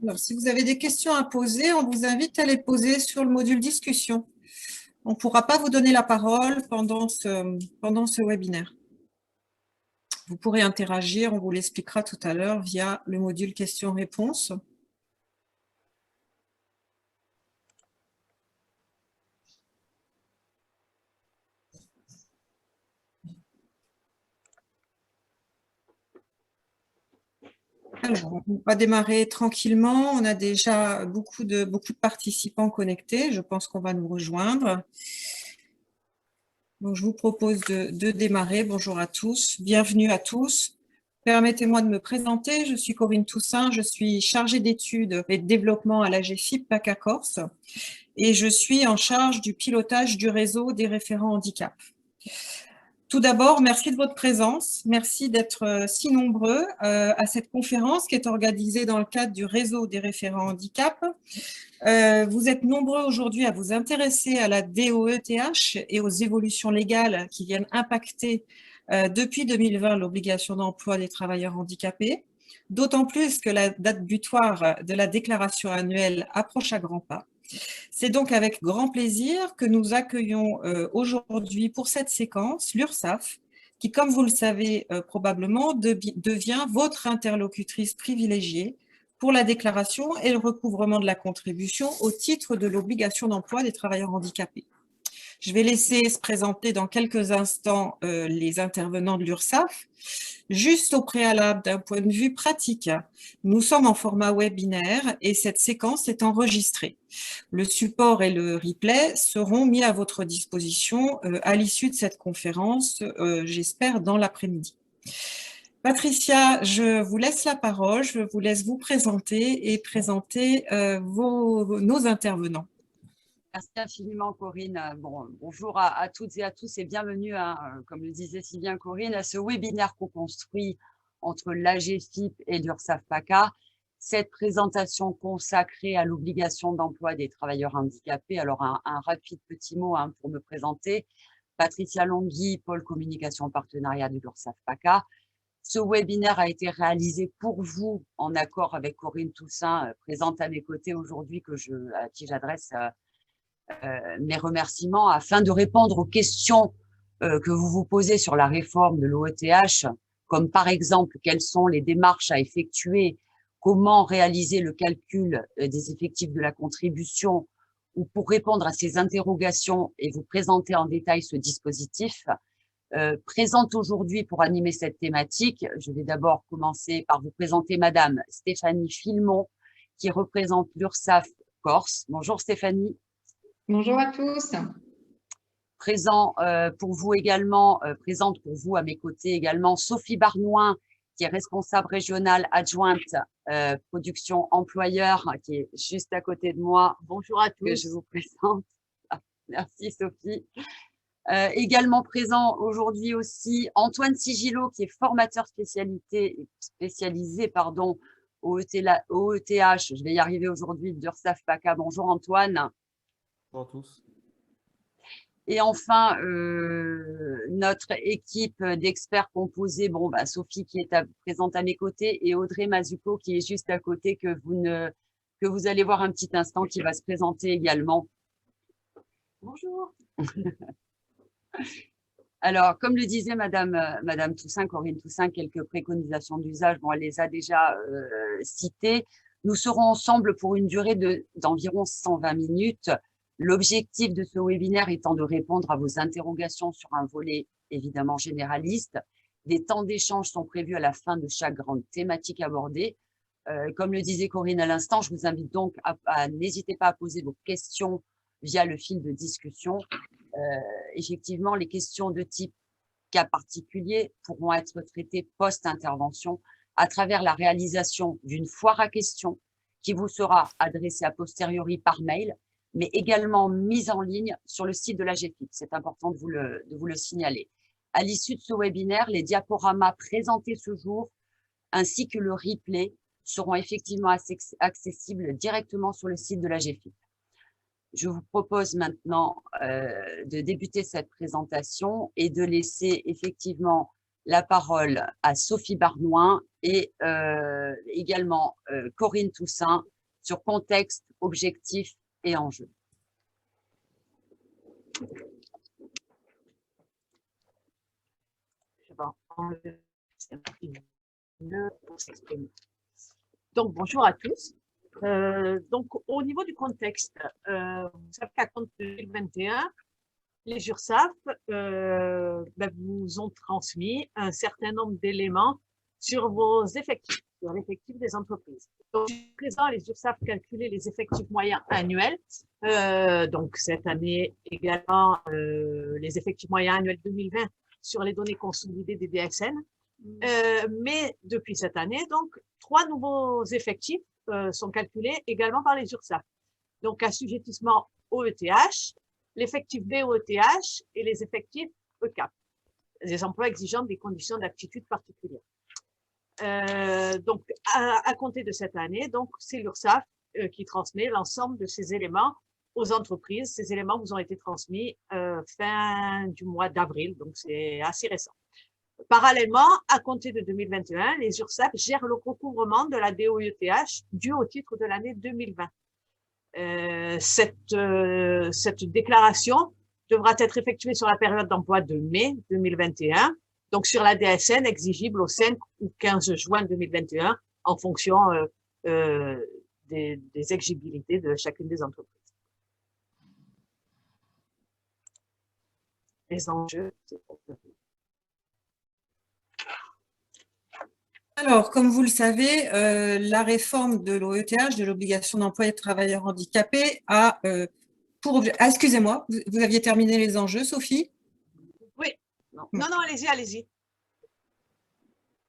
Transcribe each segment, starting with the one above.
Alors, si vous avez des questions à poser, on vous invite à les poser sur le module discussion. On ne pourra pas vous donner la parole pendant ce webinaire. Vous pourrez interagir, on vous l'expliquera tout à l'heure via le module questions-réponses. Alors, on va démarrer tranquillement. On a déjà beaucoup de participants connectés. Je pense qu'on va nous rejoindre. Donc, je vous propose de démarrer. Bonjour à tous. Bienvenue à tous. Permettez-moi de me présenter. Je suis Corinne Toussaint. Je suis chargée d'études et de développement à l'AGFIP PACA Corse et je suis en charge du pilotage du réseau des référents handicap. Tout d'abord, merci de votre présence. Merci d'être si nombreux à cette conférence qui est organisée dans le cadre du réseau des référents handicap. Vous êtes nombreux aujourd'hui à vous intéresser à la DOETH et aux évolutions légales qui viennent impacter depuis 2020 l'obligation d'emploi des travailleurs handicapés, d'autant plus que la date butoir de la déclaration annuelle approche à grands pas. C'est donc avec grand plaisir que nous accueillons aujourd'hui pour cette séquence l'URSSAF, qui, comme vous le savez probablement, devient votre interlocutrice privilégiée pour la déclaration et le recouvrement de la contribution au titre de l'obligation d'emploi des travailleurs handicapés. Je vais laisser se présenter dans quelques instants les intervenants de l'URSSAF. Juste au préalable, d'un point de vue pratique, nous sommes en format webinaire et cette séquence est enregistrée. Le support et le replay seront mis à votre disposition à l'issue de cette conférence, j'espère dans l'après-midi. Patricia, je vous laisse la parole, je vous laisse vous présenter et présenter nos intervenants. Merci infiniment, Corinne. Bonjour à toutes et à tous et bienvenue, comme le disait si bien Corinne, à ce webinaire co-construit entre l'AGFIP et l'URSSAF PACA. Cette présentation consacrée à l'obligation d'emploi des travailleurs handicapés. Alors, un rapide petit mot pour me présenter. Patricia Longhi, pôle communication partenariat de l'URSSAF PACA. Ce webinaire a été réalisé pour vous en accord avec Corinne Toussaint, présente à mes côtés aujourd'hui, à qui j'adresse mes remerciements afin de répondre aux questions que vous vous posez sur la réforme de l'OETH, comme par exemple quelles sont les démarches à effectuer, comment réaliser le calcul des effectifs de la contribution, ou pour répondre à ces interrogations et vous présenter en détail ce dispositif. Présente aujourd'hui pour animer cette thématique, je vais d'abord commencer par vous présenter Madame Stéphanie Filmon, qui représente l'URSSAF Corse. Bonjour Stéphanie. Bonjour à tous. Présente pour vous à mes côtés également Sophie Barnouin, qui est responsable régionale adjointe production employeur, qui est juste à côté de moi. Bonjour à tous. Que je vous présente. Merci Sophie. Également présent aujourd'hui aussi Antoine Sigilot, qui est formateur spécialisé au ETH, je vais y arriver aujourd'hui, d'URSSAF PACA. Bonjour Antoine. Bonjour à tous. Et enfin, notre équipe d'experts composée, Sophie qui est présente à mes côtés et Audrey Mazuko qui est juste à côté, que vous allez voir un petit instant, qui va se présenter également. Bonjour. Alors, comme le disait Madame Toussaint, Corinne Toussaint, quelques préconisations d'usage, elle les a déjà citées. Nous serons ensemble pour une durée d'environ 120 minutes. L'objectif de ce webinaire étant de répondre à vos interrogations sur un volet évidemment généraliste. Des temps d'échange sont prévus à la fin de chaque grande thématique abordée. Comme le disait Corinne à l'instant, je vous invite donc à n'hésitez pas à poser vos questions via le fil de discussion. Effectivement, les questions de type cas particulier pourront être traitées post-intervention à travers la réalisation d'une foire à questions qui vous sera adressée a posteriori par mail, mais également mise en ligne sur le site de l'AGFIP. C'est important de vous le signaler. À l'issue de ce webinaire, les diaporamas présentés ce jour, ainsi que le replay, seront effectivement accessibles directement sur le site de l'AGFIP. Je vous propose maintenant de débuter cette présentation et de laisser effectivement la parole à Sophie Barnouin et également Corinne Toussaint sur contexte, objectif et enjeux. Je vais enlever pour s'exprimer. Donc, bonjour à tous. Donc, au niveau du contexte, vous savez qu'à compte de 2021, les URSSAF vous ont transmis un certain nombre d'éléments sur vos effectifs, sur l'effectif des entreprises. Donc, jusqu'à présent, les URSSAF calculaient les effectifs moyens annuels. Donc, cette année également, les effectifs moyens annuels 2020 sur les données consolidées des DSN. Mais depuis cette année, donc, 3 nouveaux effectifs sont calculés également par les URSSAF. Donc, assujettissement au ETH, l'effectif B au ETH et les effectifs ECAP, les emplois exigeant des conditions d'aptitude particulières. Donc, à compter de cette année, donc, c'est l'URSSAF qui transmet l'ensemble de ces éléments aux entreprises. Ces éléments vous ont été transmis fin du mois d'avril, donc c'est assez récent. Parallèlement, à compter de 2021, les URSSAF gèrent le recouvrement de la DOETH due au titre de l'année 2020. Cette déclaration devra être effectuée sur la période d'emploi de mai 2021, donc sur la DSN exigible au 5 ou 15 juin 2021 en fonction des exigibilités de chacune des entreprises. Les enjeux, c'est pour vous. Alors, comme vous le savez, la réforme de l'OETH, de l'obligation d'emploi des travailleurs handicapés, a pour objet… Ah, excusez-moi, vous aviez terminé les enjeux, Sophie? Oui, non, allez-y, allez-y.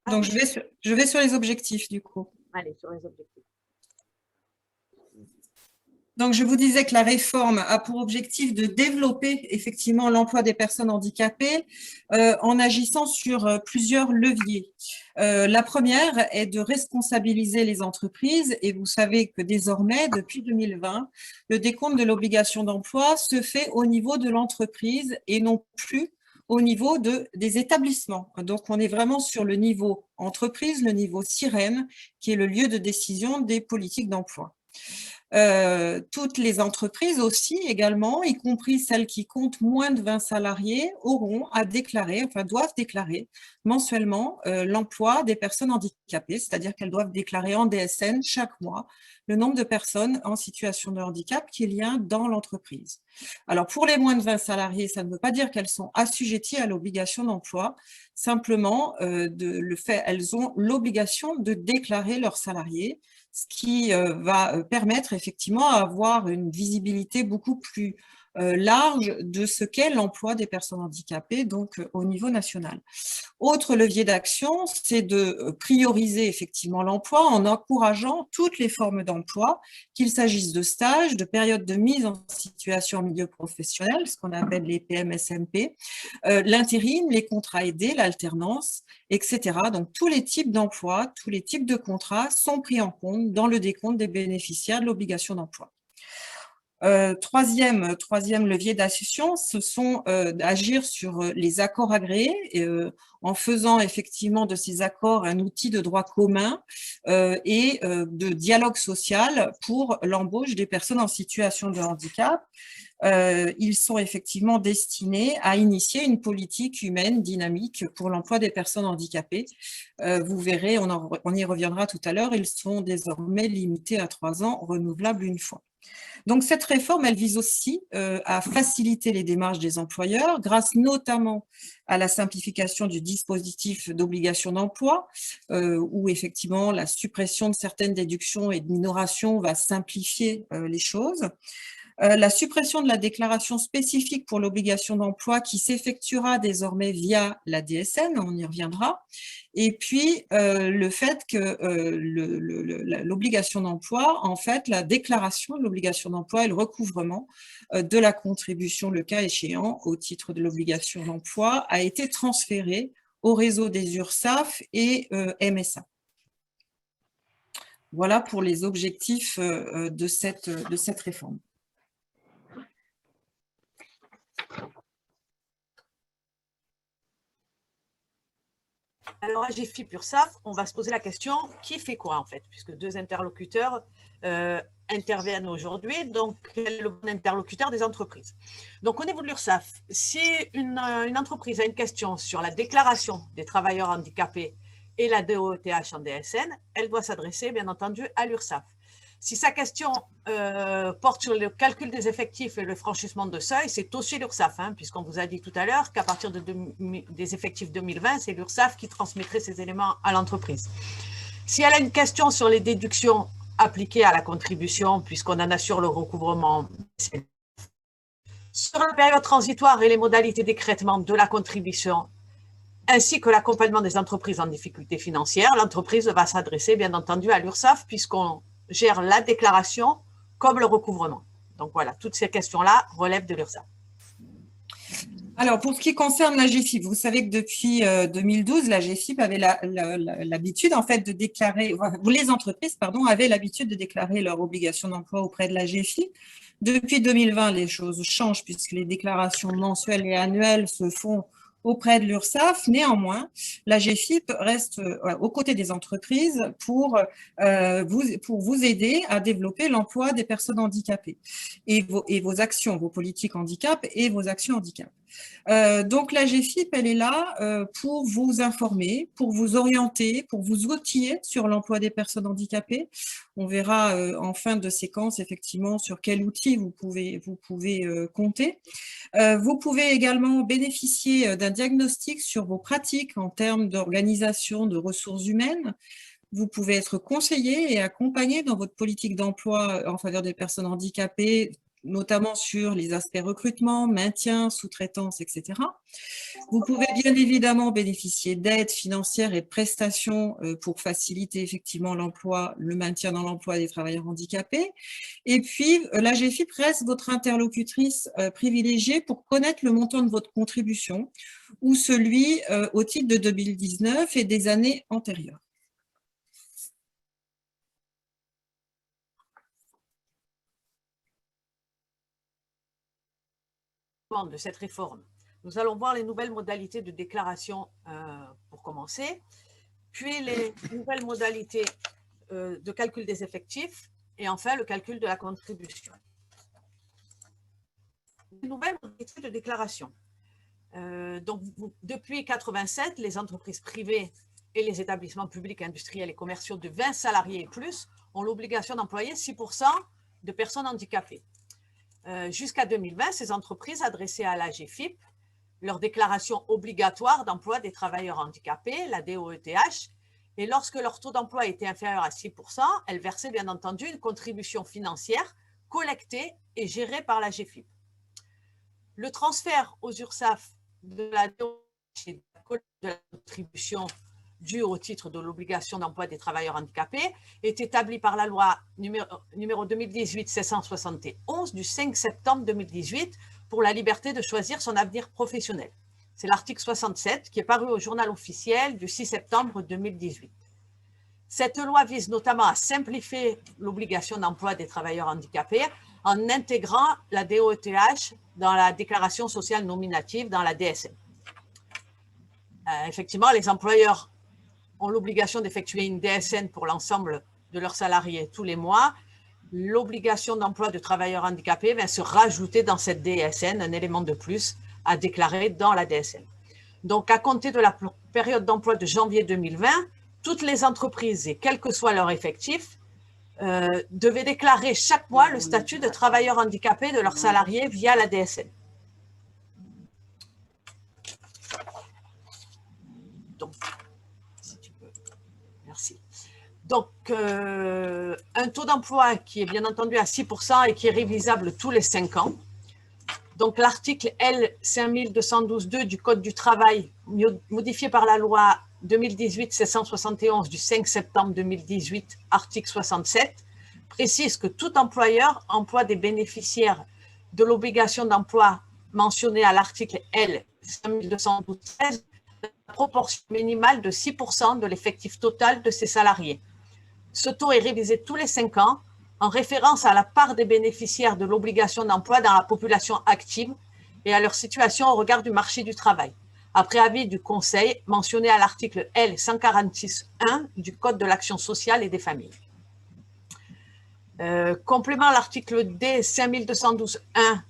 Donc, je vais sur les objectifs, du coup. Allez, sur les objectifs. Donc, je vous disais que la réforme a pour objectif de développer effectivement l'emploi des personnes handicapées en agissant sur plusieurs leviers. La première est de responsabiliser les entreprises et vous savez que désormais, depuis 2020, le décompte de l'obligation d'emploi se fait au niveau de l'entreprise et non plus au niveau des établissements. Donc, on est vraiment sur le niveau entreprise, le niveau sirène, qui est le lieu de décision des politiques d'emploi. Toutes les entreprises aussi également, y compris celles qui comptent moins de 20 salariés, auront à déclarer, enfin doivent déclarer mensuellement l'emploi des personnes handicapées, c'est-à-dire qu'elles doivent déclarer en DSN chaque mois le nombre de personnes en situation de handicap qu'il y a dans l'entreprise. Alors pour les moins de 20 salariés, ça ne veut pas dire qu'elles sont assujetties à l'obligation d'emploi, simplement elles ont l'obligation de déclarer leurs salariés, ce qui va permettre effectivement d'avoir une visibilité beaucoup plus large de ce qu'est l'emploi des personnes handicapées, donc au niveau national. Autre levier d'action, c'est de prioriser effectivement l'emploi en encourageant toutes les formes d'emploi, qu'il s'agisse de stages, de périodes de mise en situation en milieu professionnel, ce qu'on appelle les PMSMP, l'intérim, les contrats aidés, l'alternance, etc. Donc, tous les types d'emplois, tous les types de contrats sont pris en compte dans le décompte des bénéficiaires de l'obligation d'emploi. Troisième levier d'action, ce sont d'agir sur les accords agréés en faisant effectivement de ces accords un outil de droit commun et de dialogue social pour l'embauche des personnes en situation de handicap. Ils sont effectivement destinés à initier une politique humaine dynamique pour l'emploi des personnes handicapées. Vous verrez, on y reviendra tout à l'heure, ils sont désormais limités à 3 ans, renouvelables une fois. Donc, cette réforme, elle vise aussi à faciliter les démarches des employeurs grâce notamment à la simplification du dispositif d'obligation d'emploi où effectivement la suppression de certaines déductions et de minorations va simplifier les choses. La suppression de la déclaration spécifique pour l'obligation d'emploi qui s'effectuera désormais via la DSN, on y reviendra, et puis le fait que l'obligation d'emploi, en fait, la déclaration de l'obligation d'emploi et le recouvrement de la contribution, le cas échéant, au titre de l'obligation d'emploi, a été transféré au réseau des URSSAF et MSA. Voilà pour les objectifs de cette réforme. Alors, à GFIP URSSAF, on va se poser la question, qui fait quoi en fait, puisque deux interlocuteurs interviennent aujourd'hui, donc quel est le bon interlocuteur des entreprises. Donc, au niveau de l'URSSAF, si une entreprise a une question sur la déclaration des travailleurs handicapés et la DOETH en DSN, elle doit s'adresser, bien entendu, à l'URSSAF. Si sa question porte sur le calcul des effectifs et le franchissement de seuil, c'est aussi l'URSSAF, hein, puisqu'on vous a dit tout à l'heure qu'à partir des effectifs 2020, c'est l'URSSAF qui transmettrait ces éléments à l'entreprise. Si elle a une question sur les déductions appliquées à la contribution, puisqu'on en assure le recouvrement, sur la période transitoire et les modalités d'écrêtement de la contribution, ainsi que l'accompagnement des entreprises en difficulté financière, l'entreprise va s'adresser, bien entendu, à l'URSSAF, puisqu'on gère la déclaration comme le recouvrement. Donc voilà, toutes ces questions-là relèvent de l'URSSAF. Alors, pour ce qui concerne la GFIP, vous savez que depuis 2012, la GFIP avait l'habitude, en fait, de déclarer, les entreprises, pardon, avaient l'habitude de déclarer leur obligation d'emploi auprès de la GFIP. Depuis 2020, les choses changent puisque les déclarations mensuelles et annuelles se font auprès de l'URSSAF. Néanmoins, la GFIP reste aux côtés des entreprises pour vous aider à développer l'emploi des personnes handicapées et vos actions, vos politiques handicap et vos actions handicap. Donc, la GFIP, elle est là pour vous informer, pour vous orienter, pour vous outiller sur l'emploi des personnes handicapées. On verra en fin de séquence, effectivement, sur quel outil vous pouvez compter. Vous pouvez également bénéficier d'un diagnostic sur vos pratiques en termes d'organisation de ressources humaines. Vous pouvez être conseillé et accompagné dans votre politique d'emploi en faveur des personnes handicapées, notamment sur les aspects recrutement, maintien, sous-traitance, etc. Vous pouvez bien évidemment bénéficier d'aides financières et de prestations pour faciliter effectivement l'emploi, le maintien dans l'emploi des travailleurs handicapés. Et puis, la GFIP reste votre interlocutrice privilégiée pour connaître le montant de votre contribution ou celui au titre de 2019 et des années antérieures. De cette réforme. Nous allons voir les nouvelles modalités de déclaration pour commencer, puis les nouvelles modalités de calcul des effectifs et enfin le calcul de la contribution. Les nouvelles modalités de déclaration. Donc, depuis 1987, les entreprises privées et les établissements publics, industriels et commerciaux de 20 salariés et plus ont l'obligation d'employer 6% de personnes handicapées. Jusqu'à 2020, ces entreprises adressaient à la GFIP leur déclaration obligatoire d'emploi des travailleurs handicapés, la DOETH, et lorsque leur taux d'emploi était inférieur à 6%, elles versaient bien entendu une contribution financière collectée et gérée par la GFIP. Le transfert aux URSSAF de la DOETH et de la contribution due au titre de l'obligation d'emploi des travailleurs handicapés est établi par la loi numéro 2018-771 du 5 septembre 2018 pour la liberté de choisir son avenir professionnel. C'est l'article 67 qui est paru au journal officiel du 6 septembre 2018. Cette loi vise notamment à simplifier l'obligation d'emploi des travailleurs handicapés en intégrant la DOETH dans la déclaration sociale nominative dans la DSN. Effectivement, les employeurs ont l'obligation d'effectuer une DSN pour l'ensemble de leurs salariés tous les mois. L'obligation d'emploi de travailleurs handicapés va se rajouter dans cette DSN, un élément de plus à déclarer dans la DSN. Donc, à compter de la période d'emploi de janvier 2020, toutes les entreprises, et quel que soit leur effectif, devaient déclarer chaque mois le statut de travailleur handicapé de leurs salariés via la DSN. Donc, merci. Donc, un taux d'emploi qui est bien entendu à 6% et qui est révisable tous les 5 ans. Donc, l'article L 5212-2 du Code du travail, modifié par la loi 2018-771 du 5 septembre 2018, article 67, précise que tout employeur emploie des bénéficiaires de l'obligation d'emploi mentionnée à l'article L 5212-13 la proportion minimale de 6% de l'effectif total de ses salariés. Ce taux est révisé tous les 5 ans en référence à la part des bénéficiaires de l'obligation d'emploi dans la population active et à leur situation au regard du marché du travail. après avis du Conseil mentionné à l'article L. 146.1 du Code de l'action sociale et des familles. Complément à l'article D. 5212.1,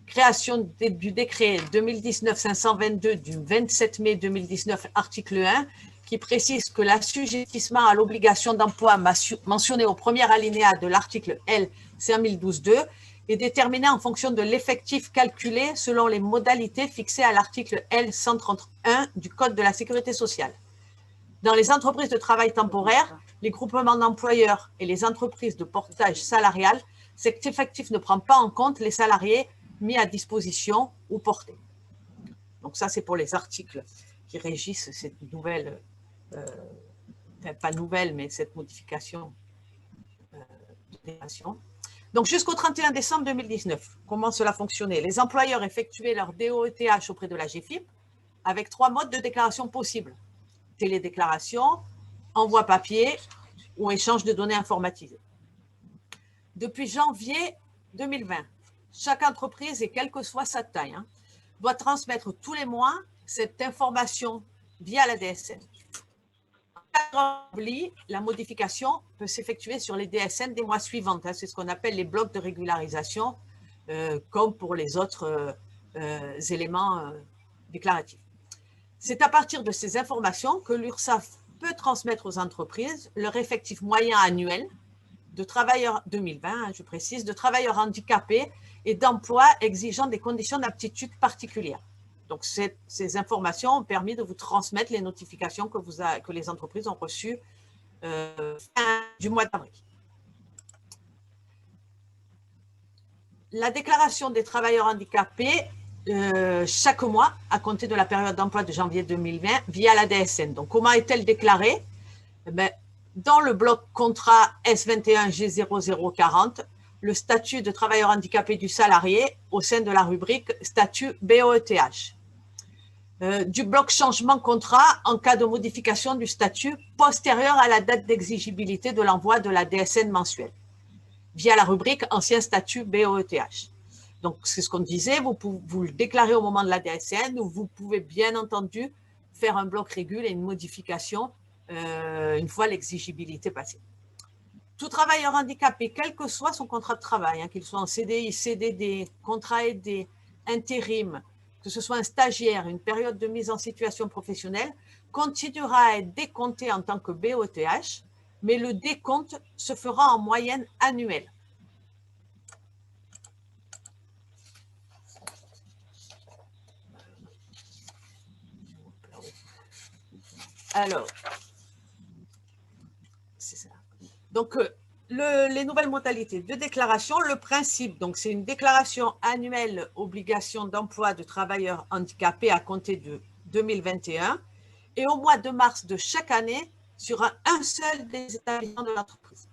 création du décret 2019-522 du 27 mai 2019, article 1, qui précise que l'assujettissement à l'obligation d'emploi mentionnée au premier alinéa de l'article L. 5012.2 est déterminé en fonction de l'effectif calculé selon les modalités fixées à l'article L. 131 du Code de la sécurité sociale. Dans les entreprises de travail temporaire, les groupements d'employeurs et les entreprises de portage salarial, cet effectif ne prend pas en compte les salariés mis à disposition ou portés. Donc ça, c'est pour les articles qui régissent cette nouvelle, pas nouvelle, mais cette modification de déclaration. Donc jusqu'au 31 décembre 2019, comment cela fonctionnait? Les employeurs effectuaient leur DOETH auprès de la GFIP avec 3 modes de déclaration possibles. Télédéclaration, envoi papier ou échange de données informatisées. Depuis janvier 2020, chaque entreprise, et quelle que soit sa taille, doit transmettre tous les mois cette information via la DSN. La modification peut s'effectuer sur les DSN des mois suivants. C'est ce qu'on appelle les blocs de régularisation, comme pour les autres éléments déclaratifs. C'est à partir de ces informations que l'URSSAF peut transmettre aux entreprises leur effectif moyen annuel de travailleurs 2020, je précise, de travailleurs handicapés et d'emploi exigeant des conditions d'aptitude particulières. Donc, ces informations ont permis de vous transmettre les notifications que les entreprises ont reçues fin du mois d'avril. La déclaration des travailleurs handicapés chaque mois à compter de la période d'emploi de janvier 2020 via la DSN. Donc, comment est-elle déclarée? Dans le bloc contrat S21G0040, le statut de travailleur handicapé du salarié au sein de la rubrique statut BOETH. Du bloc changement contrat en cas de modification du statut postérieur à la date d'exigibilité de l'envoi de la DSN mensuelle via la rubrique ancien statut BOETH. Donc, c'est ce qu'on disait, vous le déclarez au moment de la DSN ou vous pouvez bien entendu faire un bloc régule et une modification une fois l'exigibilité passée. Tout travailleur handicapé, quel que soit son contrat de travail, qu'il soit en CDI, CDD, contrat aidé, intérim, que ce soit un stagiaire, une période de mise en situation professionnelle, continuera à être décompté en tant que BOETH, mais le décompte se fera en moyenne annuelle. Alors, c'est ça. Donc, les nouvelles modalités de déclaration, le principe, donc c'est une déclaration annuelle obligation d'emploi de travailleurs handicapés à compter de 2021 et au mois de mars de chaque année sur un seul des établissements de l'entreprise.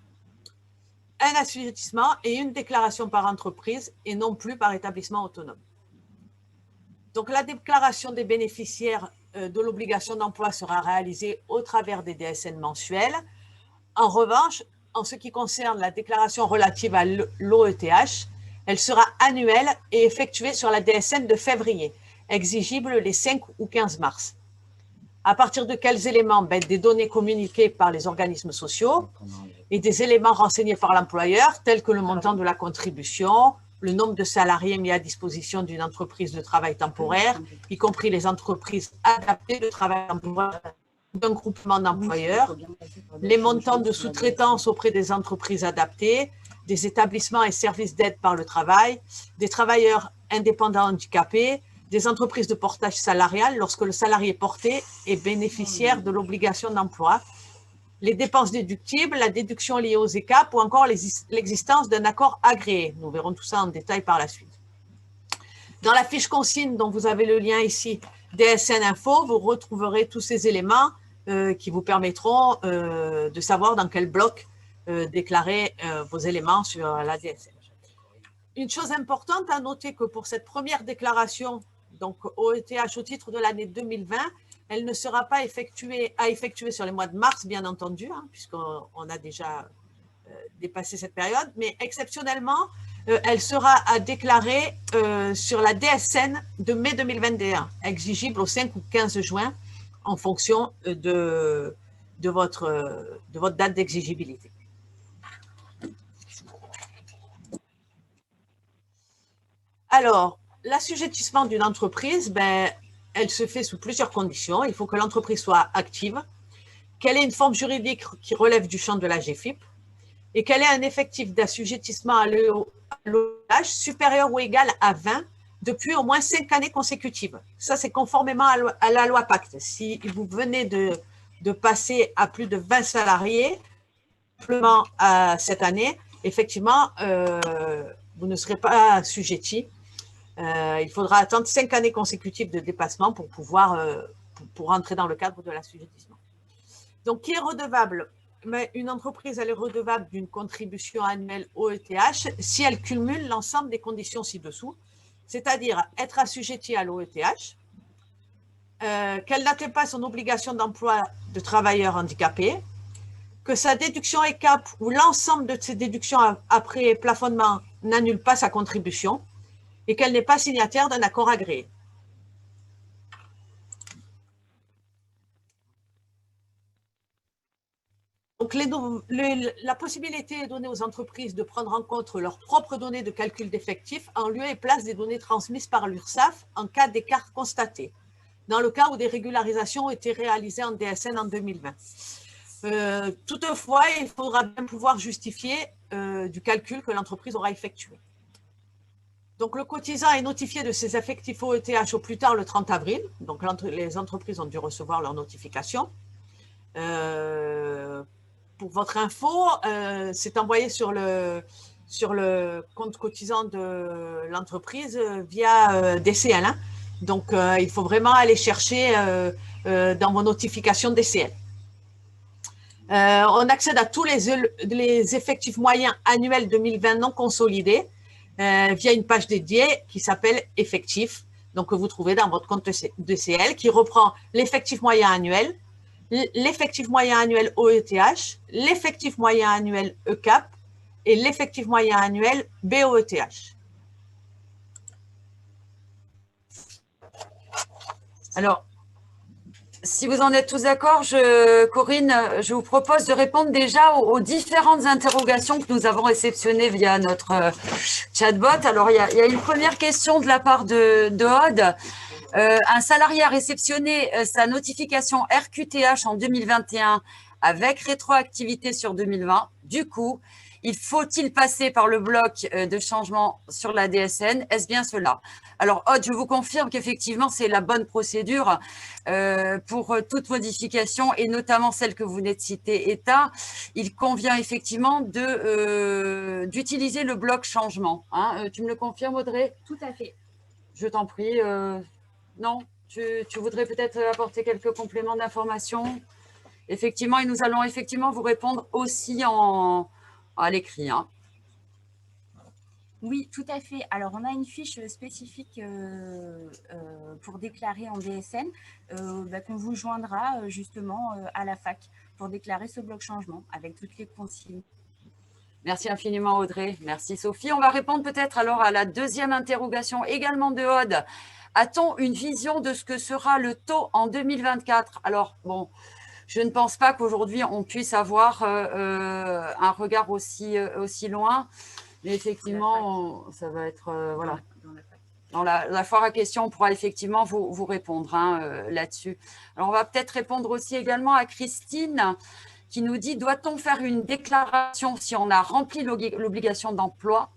Un assujettissement et une déclaration par entreprise et non plus par établissement autonome. Donc, la déclaration des bénéficiaires de l'obligation d'emploi sera réalisée au travers des DSN mensuels. En revanche, en ce qui concerne la déclaration relative à l'OETH, elle sera annuelle et effectuée sur la DSN de février, exigible les 5 ou 15 mars. À partir de quels éléments? Des données communiquées par les organismes sociaux et des éléments renseignés par l'employeur, tels que le montant de la contribution, le nombre de salariés mis à disposition d'une entreprise de travail temporaire, y compris les entreprises adaptées de travail temporaire d'un groupement d'employeurs, les montants de sous-traitance auprès des entreprises adaptées, des établissements et services d'aide par le travail, des travailleurs indépendants handicapés, des entreprises de portage salarial lorsque le salarié porté est bénéficiaire de l'obligation d'emploi, les dépenses déductibles, la déduction liée aux ECAP ou encore l'existence d'un accord agréé. Nous verrons tout ça en détail par la suite. Dans la fiche consigne dont vous avez le lien ici, DSN Info, vous retrouverez tous ces éléments qui vous permettront de savoir dans quel bloc déclarer vos éléments sur la DSN. Une chose importante à noter que pour cette première déclaration, donc OETH au titre de l'année 2020, elle ne sera pas à effectuer sur les mois de mars, bien entendu, puisqu'on a déjà dépassé cette période, mais exceptionnellement, elle sera à déclarer sur la DSN de mai 2021, exigible au 5 ou 15 juin en fonction de votre date d'exigibilité. Alors, l'assujettissement d'une entreprise, elle se fait sous plusieurs conditions. Il faut que l'entreprise soit active, qu'elle ait une forme juridique qui relève du champ de la GFIP et qu'elle ait un effectif d'assujettissement à l'OEH supérieur ou égal à 20 depuis au moins 5 années consécutives. Ça, c'est conformément à la loi Pacte. Si vous venez de passer à plus de 20 salariés, simplement cette année, effectivement, vous ne serez pas assujetti. Il faudra attendre 5 années consécutives de dépassement pour pouvoir pour rentrer dans le cadre de l'assujettissement. Donc, qui est redevable? Mais une entreprise, elle est redevable d'une contribution annuelle au ETH si elle cumule l'ensemble des conditions ci-dessous, c'est-à-dire être assujettie à l'OETH, qu'elle n'atteint pas son obligation d'emploi de travailleur handicapé, que sa déduction ECAP ou l'ensemble de ses déductions après plafonnement n'annule pas sa contribution et qu'elle n'est pas signataire d'un accord agréé. Donc, la possibilité est donnée aux entreprises de prendre en compte leurs propres données de calcul d'effectifs en lieu et place des données transmises par l'URSSAF en cas d'écart constaté, dans le cas où des régularisations ont été réalisées en DSN en 2020. Toutefois, il faudra bien pouvoir justifier du calcul que l'entreprise aura effectué. Donc, le cotisant est notifié de ses effectifs au ETH au plus tard le 30 avril. Donc, les entreprises ont dû recevoir leur notification. Pour votre info, c'est envoyé sur le compte cotisant de l'entreprise via DCL. Hein. Donc, il faut vraiment aller chercher dans vos notifications DCL. On accède à tous les effectifs moyens annuels 2020 non consolidés via une page dédiée qui s'appelle « Effectifs », donc que vous trouvez dans votre compte DCL, qui reprend l'effectif moyen annuel, l'effectif moyen annuel OETH, l'effectif moyen annuel ECAP et l'effectif moyen annuel BOETH. Alors, si vous en êtes tous d'accord, Corinne, je vous propose de répondre déjà aux différentes interrogations que nous avons réceptionnées via notre chatbot. Alors, il y a une première question de la part de Aude. Un salarié a réceptionné sa notification RQTH en 2021 avec rétroactivité sur 2020. Du coup, faut-il passer par le bloc de changement sur la DSN? Est-ce bien cela? Alors, Aude, je vous confirme qu'effectivement, c'est la bonne procédure pour toute modification et notamment celle que vous venez de citer, État. Il convient effectivement d'utiliser le bloc changement. Hein. Tu me le confirmes, Audrey? Tout à fait. Je t'en prie. Non, tu voudrais peut-être apporter quelques compléments d'information? Effectivement, et nous allons effectivement vous répondre aussi à l'écrit. Hein. Oui, tout à fait. Alors, on a une fiche spécifique pour déclarer en DSN qu'on vous joindra justement à la fac pour déclarer ce bloc changement avec toutes les consignes. Merci infiniment, Audrey. Merci, Sophie. On va répondre peut-être alors à la deuxième interrogation également de Aude. A-t-on une vision de ce que sera le taux en 2024? Alors, bon, je ne pense pas qu'aujourd'hui, on puisse avoir un regard aussi loin. Mais effectivement, ça va être… voilà. Dans la foire à questions, on pourra effectivement vous répondre là-dessus. Alors, on va peut-être répondre aussi également à Christine qui nous dit « Doit-on faire une déclaration si on a rempli l'obligation d'emploi ?»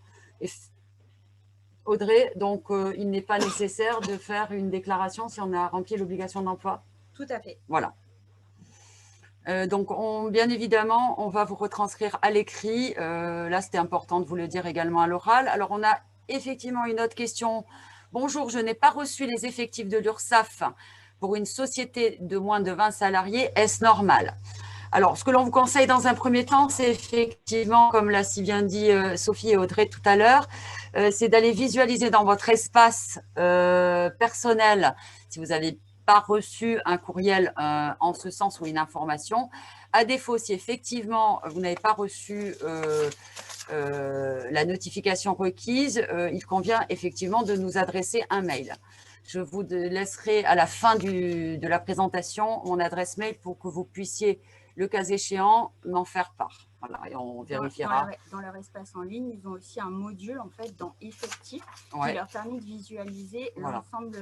Audrey, donc il n'est pas nécessaire de faire une déclaration si on a rempli l'obligation d'emploi? Tout à fait. Voilà. Donc, bien évidemment, on va vous retranscrire à l'écrit. Là, c'était important de vous le dire également à l'oral. Alors, on a effectivement une autre question. Bonjour, je n'ai pas reçu les effectifs de l'URSSAF pour une société de moins de 20 salariés. Est-ce normal? Alors, ce que l'on vous conseille dans un premier temps, c'est effectivement, comme l'a si bien dit Sophie et Audrey tout à l'heure, c'est d'aller visualiser dans votre espace personnel, si vous avez pas reçu un courriel en ce sens ou une information. À défaut, si effectivement vous n'avez pas reçu la notification requise, il convient effectivement de nous adresser un mail. Je vous laisserai à la fin de la présentation mon adresse mail pour que vous puissiez, le cas échéant, m'en faire part. Voilà, et on vérifiera. Dans leur espace en ligne, ils ont aussi un module en fait dans Effectif Ouais. qui leur permet de visualiser Voilà. l'ensemble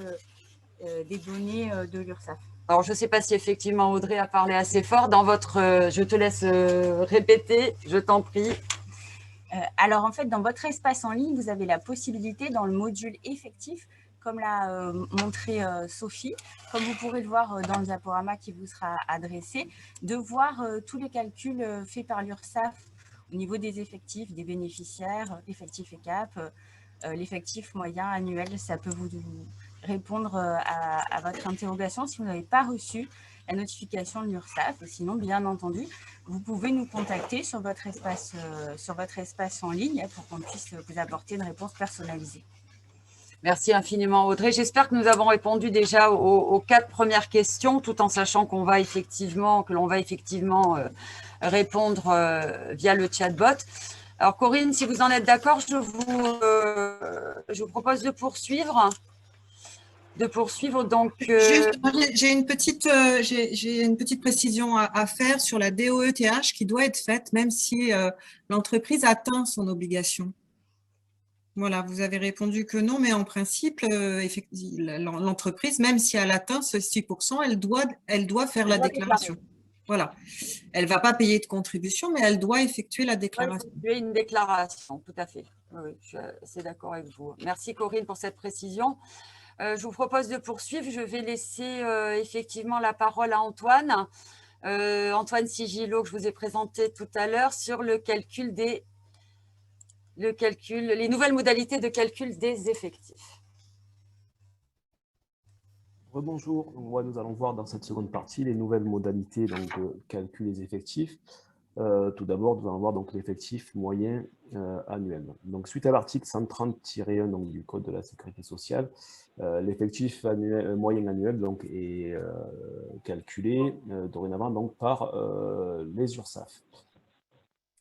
des données de l'URSSAF. Alors, je ne sais pas si effectivement Audrey a parlé assez fort. Dans votre, je te laisse répéter, je t'en prie. Alors, en fait, dans votre espace en ligne, vous avez la possibilité, dans le module Effectif, comme l'a montré Sophie, comme vous pourrez le voir dans le diaporama qui vous sera adressé, de voir tous les calculs faits par l'URSSAF au niveau des effectifs, des bénéficiaires, effectifs et cap, l'effectif moyen annuel. Ça peut vous répondre à votre interrogation si vous n'avez pas reçu la notification de l'URSSAF. Et sinon, bien entendu, vous pouvez nous contacter sur votre espace en ligne pour qu'on puisse vous apporter une réponse personnalisée. Merci infiniment Audrey. J'espère que nous avons répondu déjà aux 4 premières questions, tout en sachant que l'on va effectivement répondre via le chatbot. Alors Corinne, si vous en êtes d'accord, je vous propose de poursuivre. Donc, j'ai une petite précision à faire sur la DOETH qui doit être faite même si l'entreprise atteint son obligation. Voilà, vous avez répondu que non, mais en principe, l'entreprise, même si elle atteint ce 6%, elle doit faire la déclaration. Voilà. Elle ne va pas payer de contribution, mais elle doit effectuer la déclaration. Effectuer une déclaration, tout à fait. Oui, je suis assez d'accord avec vous. Merci Corinne pour cette précision. Je vous propose de poursuivre. Je vais laisser effectivement la parole à Antoine. Antoine Sigillot, que je vous ai présenté tout à l'heure, sur les nouvelles modalités de calcul des effectifs. Rebonjour, nous allons voir dans cette seconde partie les nouvelles modalités donc, de calcul des effectifs. Tout d'abord, nous allons voir l'effectif moyen annuel. Donc, suite à l'article 130-1 du Code de la Sécurité sociale, l'effectif moyen annuel donc, est calculé dorénavant donc, par les URSSAF,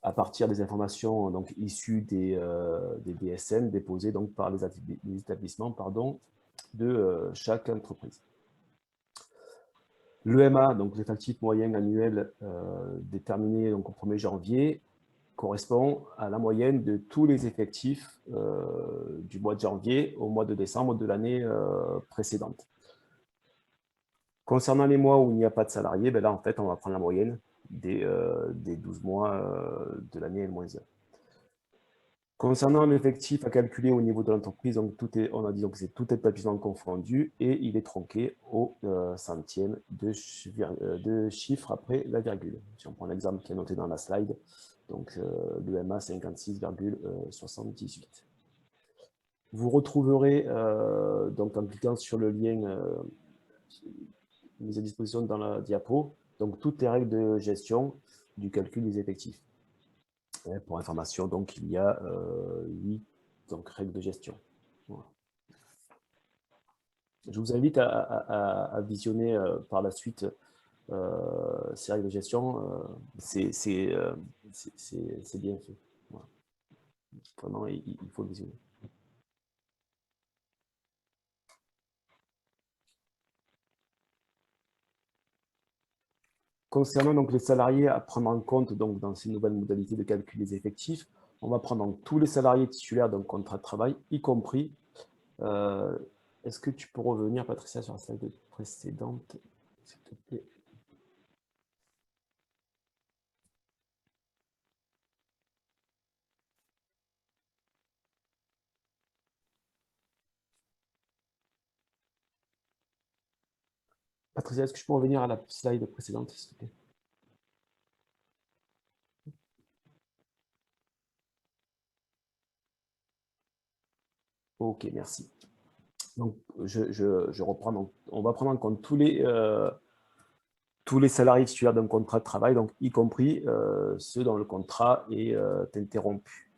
à partir des informations donc, issues des DSN déposées donc, par les établissements de chaque entreprise. L'EMA, donc l'effectif moyen annuel déterminé donc, au 1er janvier, correspond à la moyenne de tous les effectifs du mois de janvier au mois de décembre de l'année précédente. Concernant les mois où il n'y a pas de salariés, ben là, en fait, on va prendre la moyenne des 12 mois de l'année N-1. Concernant l'effectif à calculer au niveau de l'entreprise, on a dit que c'est tout établissement confondu et il est tronqué au centième de chiffre après la virgule. Si on prend l'exemple qui est noté dans la slide, donc l'EMA 56,78. Vous retrouverez, donc en cliquant sur le lien mis à disposition dans la diapo, donc toutes les règles de gestion du calcul des effectifs. Pour information, donc il y a 8 règles de gestion. Voilà. Je vous invite à visionner par la suite ces règles de gestion. C'est bien fait. Voilà. Vraiment, il faut le visionner. Concernant donc les salariés à prendre en compte donc, dans ces nouvelles modalités de calcul des effectifs, on va prendre donc, tous les salariés titulaires d'un contrat de travail, y compris. Est-ce que tu peux revenir, Patricia, sur la slide précédente, s'il te plaît? Patricia, est-ce que je peux revenir à la slide précédente, s'il te plaît? Ok, merci. Donc, je reprends. Donc, on va prendre en compte tous les salariés titulaires d'un contrat de travail, donc y compris ceux dont le contrat est interrompu.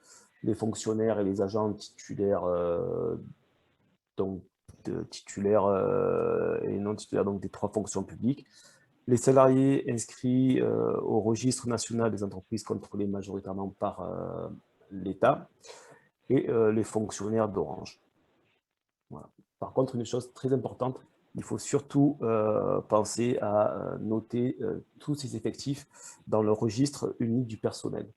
Les fonctionnaires et les agents titulaires donc, titulaires et non titulaires donc des 3 fonctions publiques, les salariés inscrits au registre national des entreprises contrôlées majoritairement par l'État et les fonctionnaires d'Orange. Voilà. Par contre, une chose très importante, il faut surtout penser à noter tous ces effectifs dans le registre unique du personnel.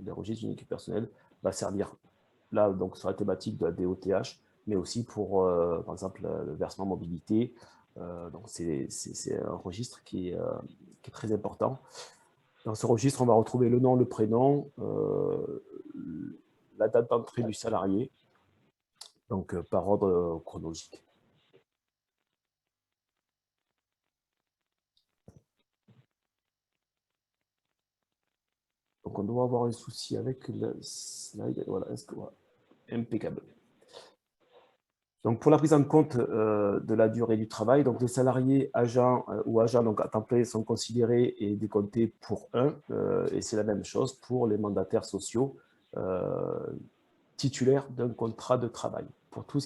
Le registre unique du personnel va servir là donc sur la thématique de la DOTH, mais aussi pour, par exemple, le versement mobilité. Donc c'est un registre qui est très important. Dans ce registre, on va retrouver le nom, le prénom, la date d'entrée du salarié, donc par ordre chronologique. Donc on doit avoir un souci avec le slide. Voilà, impeccable. Donc pour la prise en compte de la durée du travail, donc les salariés agents ou agents donc à temps plein sont considérés et décomptés pour 1, et c'est la même chose pour les mandataires sociaux titulaires d'un contrat de travail. Pour tous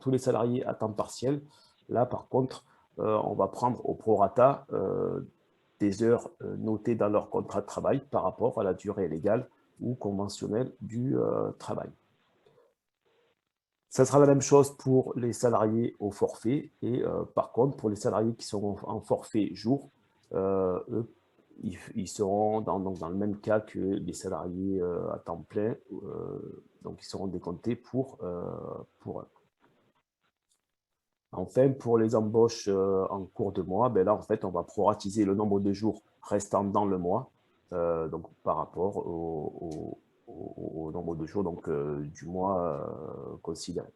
les salariés à temps partiel, là par contre, on va prendre au prorata des heures notées dans leur contrat de travail par rapport à la durée légale ou conventionnelle du travail. Ça sera la même chose pour les salariés au forfait et par contre, pour les salariés qui sont en forfait jour, eux, ils seront dans le même cas que les salariés à temps plein, donc ils seront décomptés pour eux. Enfin, pour les embauches en cours de mois, ben là, en fait, on va proratiser le nombre de jours restant dans le mois, donc par rapport au nombre de jours donc, du mois considéré.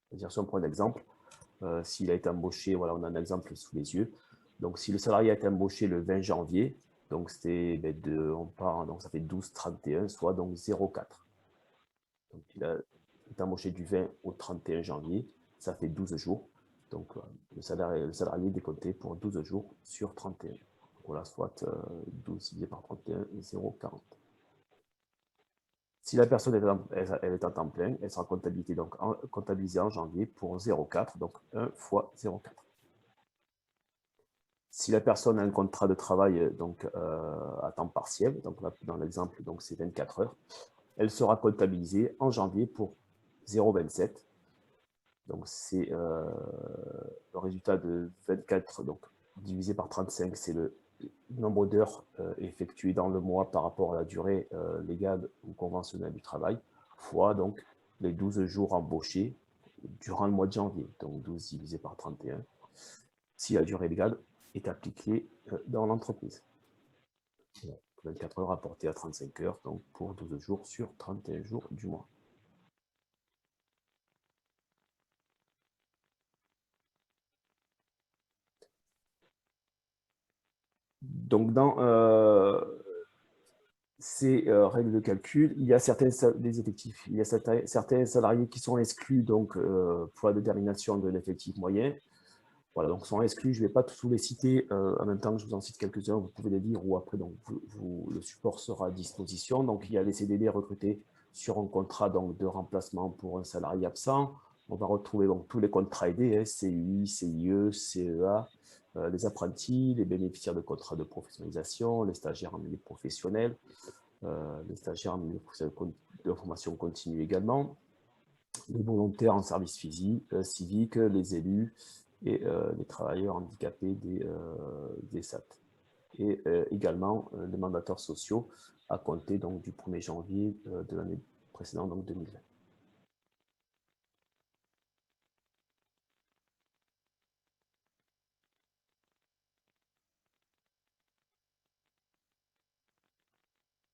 C'est-à-dire, si on prend un exemple, s'il a été embauché, voilà, on a un exemple sous les yeux. Donc, si le salarié a été embauché le 20 janvier, donc donc ça fait 12-31, soit donc 0,4. Donc, il est embauché du 20 au 31 janvier, ça fait 12 jours. Donc, le salarié est décompté pour 12 jours sur 31. Donc, voilà, soit 12 divisé par 31, 0,40. Si la personne est à temps plein, elle sera comptabilisée en janvier pour 0,4, donc 1 fois 0,4. Si la personne a un contrat de travail donc, à temps partiel, donc là, dans l'exemple, c'est 24 heures, elle sera comptabilisée en janvier pour 0,27. Donc c'est le résultat de 24 donc, divisé par 35, c'est le nombre d'heures effectuées dans le mois par rapport à la durée légale ou conventionnelle du travail, fois donc les 12 jours embauchés durant le mois de janvier, donc 12 divisé par 31, si la durée légale est appliquée dans l'entreprise. 24 heures rapportées à 35 heures, donc pour 12 jours sur 31 jours du mois. Donc, dans ces règles de calcul, il y a des effectifs. Il y a certains salariés qui sont exclus donc, pour la détermination de l'effectif moyen. Voilà, donc sont exclus. Je ne vais pas tous les citer en même temps que je vous en cite quelques-uns. Vous pouvez les lire ou après, donc, le support sera à disposition. Donc, il y a les CDD recrutés sur un contrat donc, de remplacement pour un salarié absent. On va retrouver donc, tous les contrats aidés, CUI, CIE, CEA, les apprentis, les bénéficiaires de contrats de professionnalisation, les stagiaires en milieu professionnel, les stagiaires en milieu de formation continue également, les volontaires en service civique, les élus et les travailleurs handicapés des SAT. Et également les mandataires sociaux à compter donc, du 1er janvier de l'année précédente, donc 2020.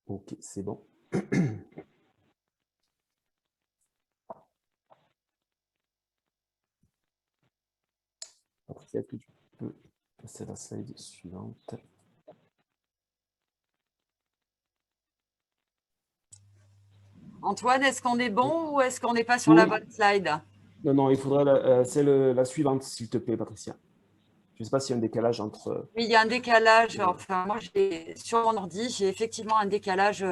Ok, c'est bon. Patricia, est-ce que tu peux passer à la slide suivante? Antoine, est-ce qu'on est bon ou est-ce qu'on n'est pas sur la bonne slide? Non, il faudrait c'est la suivante, s'il te plaît, Patricia. Je ne sais pas s'il y a un décalage entre… Oui, il y a un décalage. Enfin, moi, sur mon ordi, j'ai effectivement un décalage.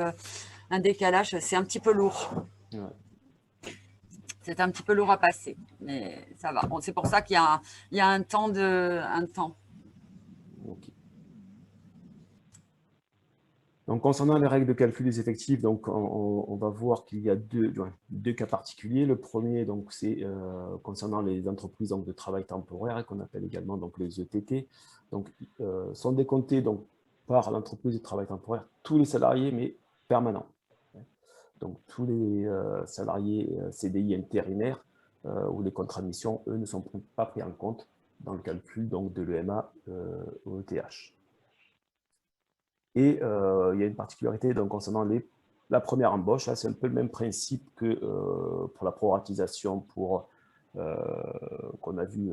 C'est un petit peu lourd. Ouais. C'est un petit peu lourd à passer, mais ça va. Bon, c'est pour ça qu'il y a un temps. Ok. Donc, concernant les règles de calcul des effectifs, donc, on va voir qu'il y a deux cas particuliers. Le premier, c'est concernant les entreprises donc, de travail temporaire, qu'on appelle également donc, les ETT. Donc, sont décomptés donc, par l'entreprise de travail temporaire tous les salariés, mais permanents. Donc, tous les salariés CDI intérimaires ou les contrats de mission, eux, ne sont pas pris en compte dans le calcul donc, de l'EMA au ETH. Et il y a une particularité donc, concernant la première embauche. C'est un peu le même principe que pour la proratisation qu'on a vu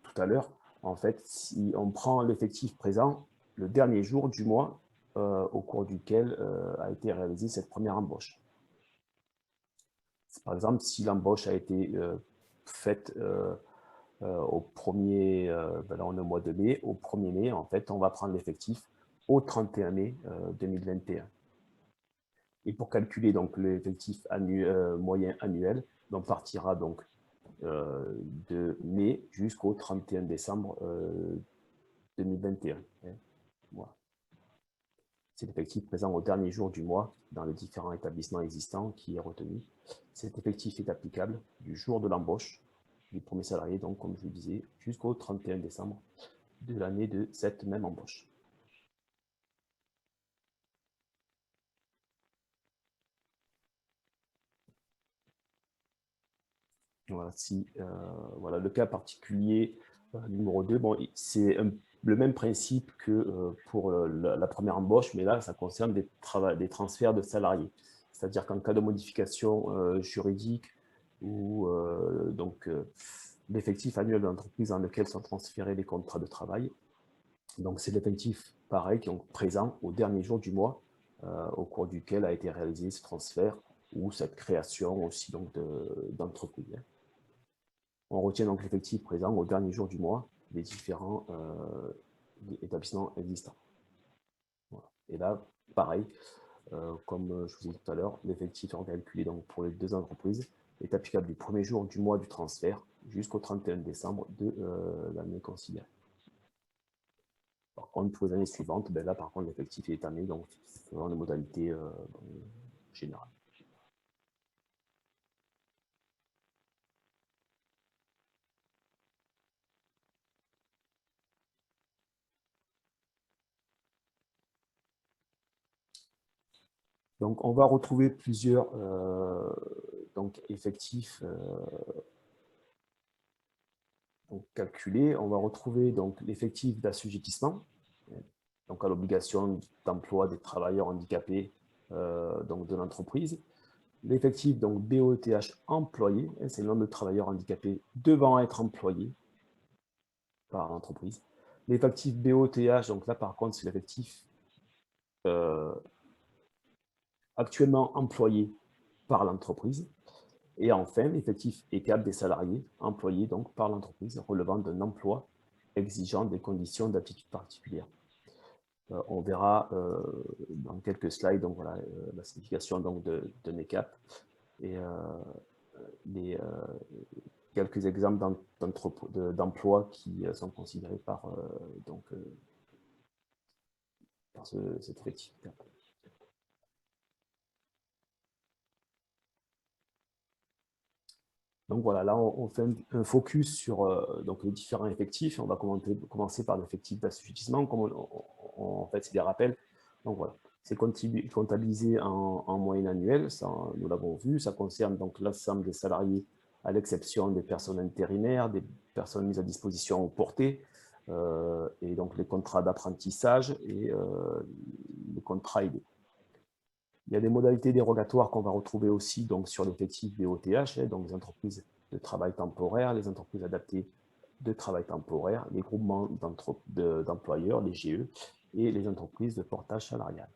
tout à l'heure. En fait, si on prend l'effectif présent le dernier jour du mois au cours duquel a été réalisée cette première embauche. Par exemple, si l'embauche a été faite au 1er, là on est au mois de mai, au 1er mai, en fait, on va prendre l'effectif au 31 mai 2021. Et pour calculer donc l'effectif moyen annuel, on partira donc de mai jusqu'au 31 décembre 2021. Voilà. C'est l'effectif présent au dernier jour du mois dans les différents établissements existants qui est retenu. Cet effectif est applicable du jour de l'embauche du premier salarié, donc comme je le disais, jusqu'au 31 décembre de l'année de cette même embauche. Voilà, voilà, le cas particulier numéro 2, bon, c'est le même principe que pour la première embauche, mais là, ça concerne des transferts de salariés. C'est-à-dire qu'en cas de modification juridique ou l'effectif annuel de l'entreprise dans lequel sont transférés les contrats de travail, donc c'est l'effectif pareil qui est présent au dernier jour du mois au cours duquel a été réalisé ce transfert ou cette création aussi d'entreprise. On retient donc l'effectif présent au dernier jour du mois des différents établissements existants. Voilà. Et là, pareil, comme je vous ai dit tout à l'heure, l'effectif calculé donc pour les deux entreprises est applicable du premier jour du mois du transfert jusqu'au 31 décembre de l'année considérée. Par contre, pour les années suivantes, là, par contre, l'effectif est étamé, donc selon les modalités générales. Donc, on va retrouver plusieurs effectifs calculés. On va retrouver l'effectif d'assujettissement, donc à l'obligation d'emploi des travailleurs handicapés de l'entreprise. L'effectif BOETH employé, c'est le nombre de travailleurs handicapés devant être employés par l'entreprise. L'effectif BOTH, donc là par contre c'est l'effectif actuellement employé par l'entreprise. Et enfin, l'effectif ECAP des salariés employés donc par l'entreprise relevant d'un emploi exigeant des conditions d'aptitude particulières. On verra dans quelques slides donc, voilà, la signification d'un ECAP et quelques exemples d'emplois qui sont considérés par cet effectif ECAP. Donc voilà, là on fait un focus sur les différents effectifs. On va commencer par l'effectif d'assujettissement. En fait, c'est des rappels. Donc voilà, c'est comptabilisé en moyenne annuelle, ça, nous l'avons vu. Ça concerne donc l'ensemble des salariés, à l'exception des personnes intérimaires, des personnes mises à disposition ou portées, et donc les contrats d'apprentissage et les contrats aidés. Il y a des modalités dérogatoires qu'on va retrouver aussi donc, sur l'effectif BOTH, donc les entreprises de travail temporaire, les entreprises adaptées de travail temporaire, les groupements d'employeurs, les GE, et les entreprises de portage salarial.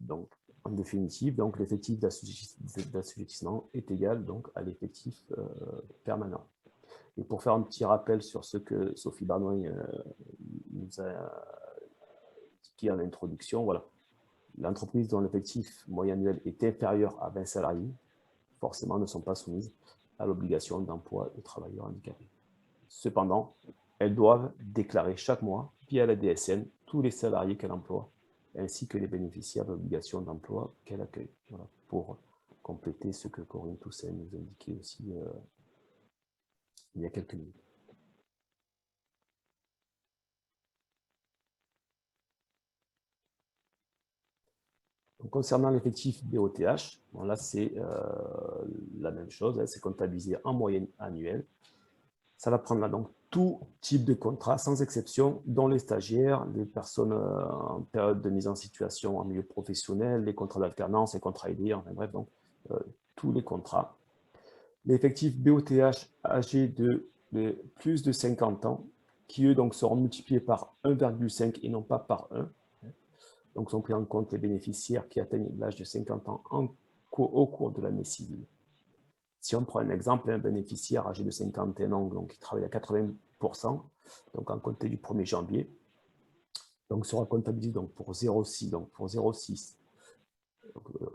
Donc, en définitive, l'effectif d'assujettissement est égal donc, à l'effectif permanent. Et pour faire un petit rappel sur ce que Sophie Barnoy nous a indiqué en introduction, voilà. L'entreprise dont l'effectif moyen annuel est inférieur à 20 salariés forcément ne sont pas soumises à l'obligation d'emploi de travailleurs handicapés. Cependant, elles doivent déclarer chaque mois, via la DSN, tous les salariés qu'elles emploient, ainsi que les bénéficiaires de l'obligation d'emploi qu'elles accueillent. Voilà, pour compléter ce que Corinne Toussaint nous indiquait aussi il y a quelques minutes. Donc, concernant l'effectif BOTH, bon, là c'est la même chose, hein, c'est comptabilisé en moyenne annuelle. Ça va prendre là donc tout type de contrat, sans exception, dont les stagiaires, les personnes en période de mise en situation en milieu professionnel, les contrats d'alternance, les contrats aidés, enfin bref, donc tous les contrats. L'effectif BOTH âgé de plus de 50 ans, qui eux donc seront multipliés par 1,5 et non pas par 1. Donc sont pris en compte les bénéficiaires qui atteignent l'âge de 50 ans au cours de l'année civile. Si on prend un exemple, un bénéficiaire âgé de 51 ans, donc qui travaille à 80%, donc en compter du 1er janvier, donc sera comptabilisé donc pour 0,6, donc pour 0,6,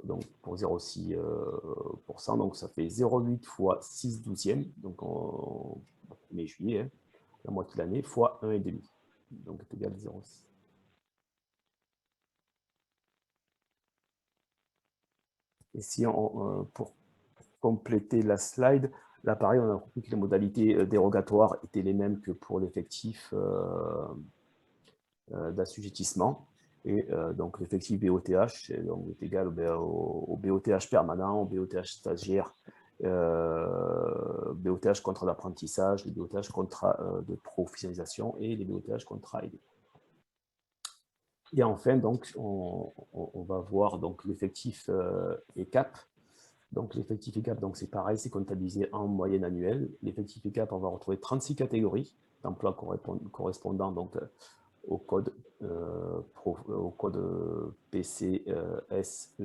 donc pour 0,6%, donc ça fait 0,8 fois 6 douzièmes, donc en 1er juillet, hein, la moitié de l'année, fois 1,5, donc est égal à 0,6. Et si pour compléter la slide, là pareil, on a compris que les modalités dérogatoires étaient les mêmes que pour l'effectif d'assujettissement. Et donc l'effectif BOTH est égal au BOTH permanent, au BOTH stagiaire, BOTH contrat d'apprentissage, les BOTH contrat de professionnalisation et les BOTH contrat aidé. Et enfin, donc, on va voir l'effectif ECAP. Donc, l'effectif ECAP, c'est pareil, c'est comptabilisé en moyenne annuelle. L'effectif ECAP, on va retrouver 36 catégories d'emplois correspondant donc, au code PC, ESE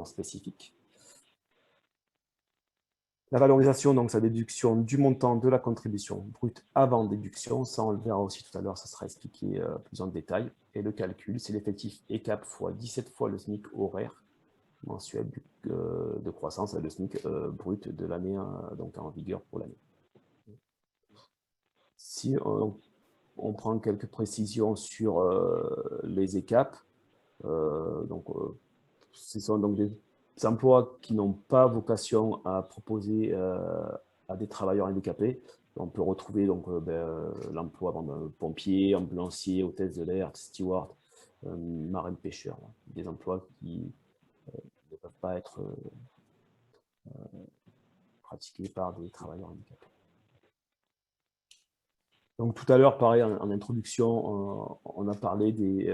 spécifique. La valorisation, donc sa déduction du montant de la contribution brute avant déduction, ça on le verra aussi tout à l'heure, ça sera expliqué plus en détail. Et le calcul, c'est l'effectif ECAP fois 17 fois le SMIC horaire mensuel de croissance, le SMIC brut de l'année donc en vigueur pour l'année. Si on prend quelques précisions sur les ECAP, ce sont donc des emplois qui n'ont pas vocation à proposer à des travailleurs handicapés. On peut retrouver l'emploi de pompier, ambulancier, hôtesse de l'air, steward, marin pêcheur, des emplois qui ne peuvent pas être pratiqués par des travailleurs handicapés. Donc tout à l'heure, pareil, en introduction, on a parlé des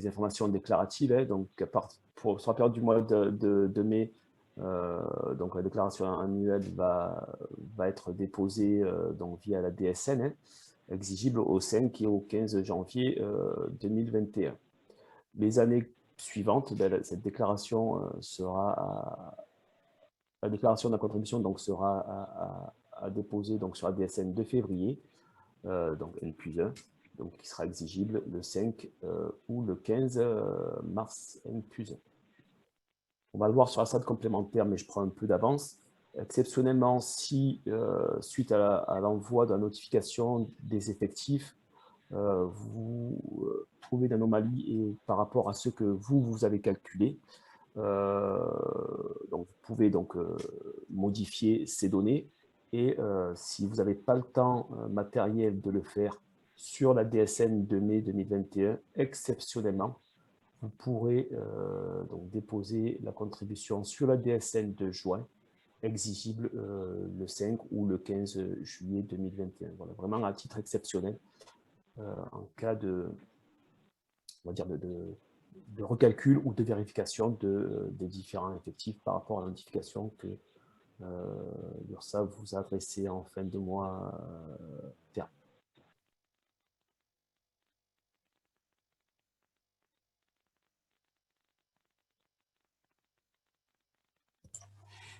informations déclaratives. Hein, donc sur la période du mois de mai, donc la déclaration annuelle va être déposée donc via la DSN, hein, exigible au 5 et au 15 janvier 2021. Les années suivantes, cette déclaration la déclaration de la contribution donc, sera à déposer donc, sur la DSN de février. Donc N+1, donc qui sera exigible le 5 ou le 15 mars N+1. On va le voir sur la slide complémentaire, mais je prends un peu d'avance. Exceptionnellement, si suite à l'envoi de la notification des effectifs, vous trouvez une anomalie par rapport à ce que vous avez calculé, donc vous pouvez donc modifier ces données. Et si vous n'avez pas le temps matériel de le faire sur la DSN de mai 2021, exceptionnellement, vous pourrez donc déposer la contribution sur la DSN de juin, exigible le 5 ou le 15 juillet 2021. Voilà, vraiment à titre exceptionnel, en cas de, on va dire de recalcul ou de vérification des différents effectifs par rapport à la notification que l'URSSAF vous a adressé en fin de mois terme.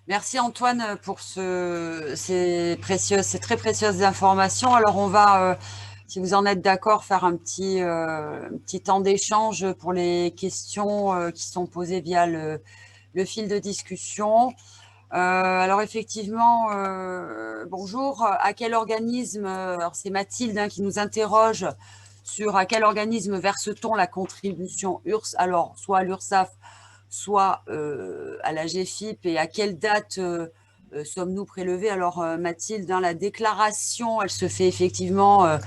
Merci Antoine pour ces très précieuses informations. Alors on va si vous en êtes d'accord, faire un petit temps d'échange pour les questions qui sont posées via le fil de discussion. Alors effectivement, bonjour, à quel organisme, alors c'est Mathilde qui nous interroge sur à quel organisme verse-t-on la contribution URSS, alors soit à l'URSSAF, soit à la GFIP, et à quelle date sommes-nous prélevés? Alors Mathilde, la déclaration, elle se fait effectivement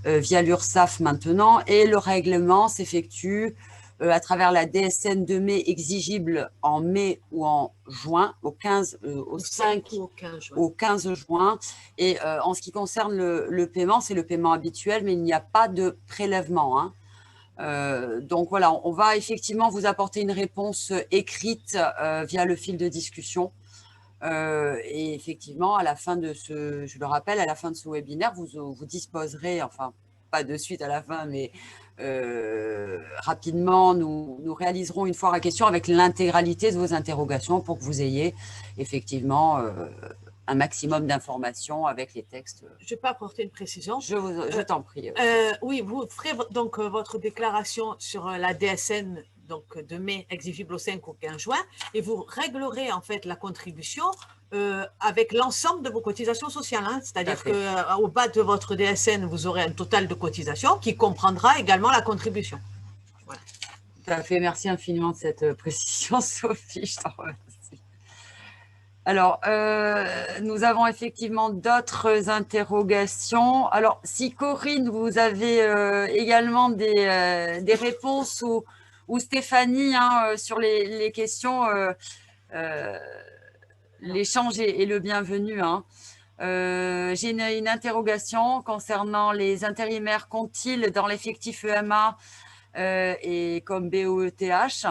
via l'URSSAF maintenant, et le règlement s'effectue à travers la DSN de mai exigible en mai ou en juin, au 5 ou au 15 juin. Et en ce qui concerne le paiement, c'est le paiement habituel, mais il n'y a pas de prélèvement, hein. Donc voilà, on va effectivement vous apporter une réponse écrite via le fil de discussion. Et effectivement, à la fin de je le rappelle, à la fin de ce webinaire, vous disposerez, enfin pas de suite à la fin, mais rapidement, nous réaliserons une foire à questions avec l'intégralité de vos interrogations pour que vous ayez effectivement un maximum d'informations avec les textes. Je peux apporter une précision? Je t'en prie. Oui, vous ferez donc votre déclaration sur la DSN donc, de mai exigible au 5 au 15 juin et vous réglerez en fait la contribution avec l'ensemble de vos cotisations sociales, hein. C'est-à-dire qu'au bas de votre DSN, vous aurez un total de cotisations qui comprendra également la contribution. Voilà. Tout à fait, merci infiniment de cette précision, Sophie, je t'en remercie. Alors, nous avons effectivement d'autres interrogations. Alors, si Corinne, vous avez également des réponses ou Stéphanie sur les questions, l'échange est le bienvenu, hein. J'ai une interrogation concernant les intérimaires. Comptent-ils dans l'effectif EMA et comme BOETH?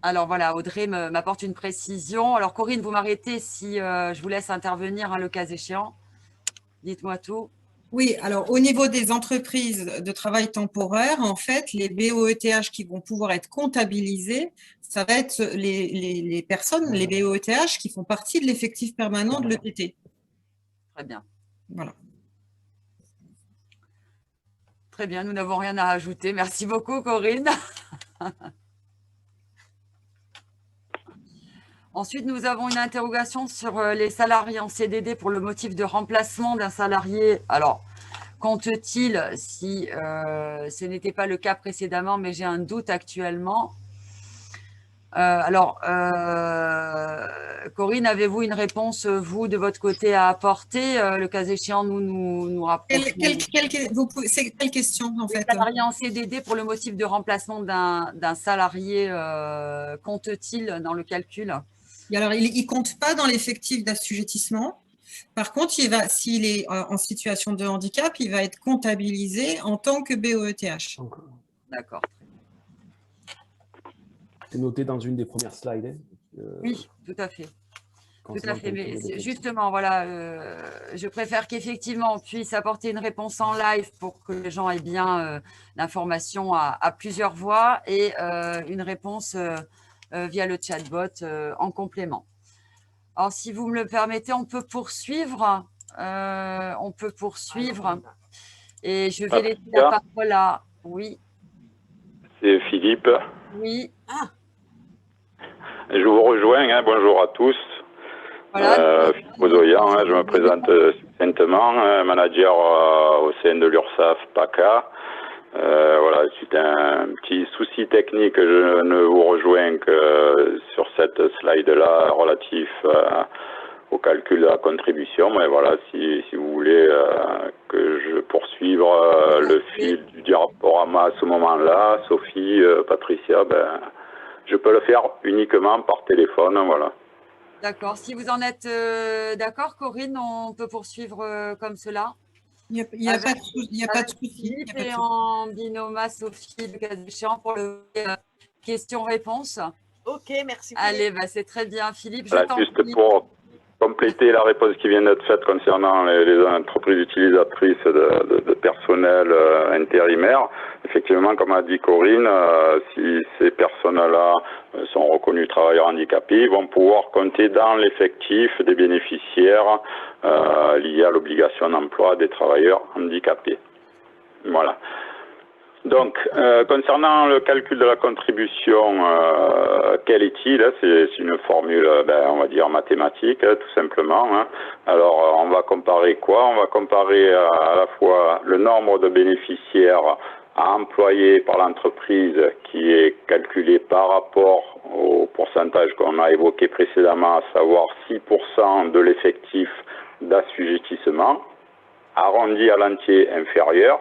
Alors voilà, Audrey m'apporte une précision. Alors Corinne, vous m'arrêtez si je vous laisse intervenir, le cas échéant. Dites-moi tout. Oui, alors au niveau des entreprises de travail temporaire, en fait, les BOETH qui vont pouvoir être comptabilisés, ça va être les personnes, les BOETH qui font partie de l'effectif permanent de l'EPT. Très bien. Voilà. Très bien, nous n'avons rien à rajouter. Merci beaucoup, Corinne. Ensuite, nous avons une interrogation sur les salariés en CDD pour le motif de remplacement d'un salarié. Alors, compte-t-il, si ce n'était pas le cas précédemment, mais j'ai un doute actuellement. Corinne, avez-vous une réponse, vous, de votre côté, à apporter? Le cas échéant, nous rapprochons. C'est quelle question, en fait? Les salariés en CDD pour le motif de remplacement d'un salarié, compte-t-il dans le calcul? Alors, il ne compte pas dans l'effectif d'assujettissement. Par contre, s'il est en situation de handicap, il va être comptabilisé en tant que BOETH. D'accord. C'est noté dans une des premières slides. Oui, tout à fait. Tout à fait. Mais justement, voilà, je préfère qu'effectivement, on puisse apporter une réponse en live pour que les gens aient bien l'information à plusieurs voix et une réponse via le chatbot en complément. Alors, si vous me le permettez, on peut poursuivre. Et je vais laisser la parole à… Oui. C'est Philippe. Oui. Je vous rejoins. Bonjour à tous. Voilà. Philippe Ozoyan, je me présente succinctement, manager au sein de l'URSSAF PACA. Voilà, c'est un petit souci technique. Je ne vous rejoins que sur cette slide-là relatif au calcul de la contribution. Mais voilà, si vous voulez que je poursuive le fil du diaporama à ce moment-là, Sophie, Patricia, je peux le faire uniquement par téléphone. Voilà. D'accord. Si vous en êtes d'accord, Corinne, on peut poursuivre comme cela. Il n'y a pas de souci. Et en binôme à Sophie, le cas échéant, pour le question-réponse. Ok, merci. Allez, c'est très bien. Philippe, voilà, juste pour compléter la réponse qui vient d'être faite concernant les entreprises utilisatrices de personnel personnel intérimaire. Effectivement, comme a dit Corinne, si ces personnes-là sont reconnues travailleurs handicapés, ils vont pouvoir compter dans l'effectif des bénéficiaires liés à l'obligation d'emploi des travailleurs handicapés. Voilà. Donc, concernant le calcul de la contribution, quel est-il? C'est une formule, on va dire mathématique, tout simplement. Alors, on va comparer quoi? On va comparer à la fois le nombre de bénéficiaires à employer par l'entreprise qui est calculé par rapport au pourcentage qu'on a évoqué précédemment, à savoir 6% de l'effectif d'assujettissement, arrondi à l'entier inférieur.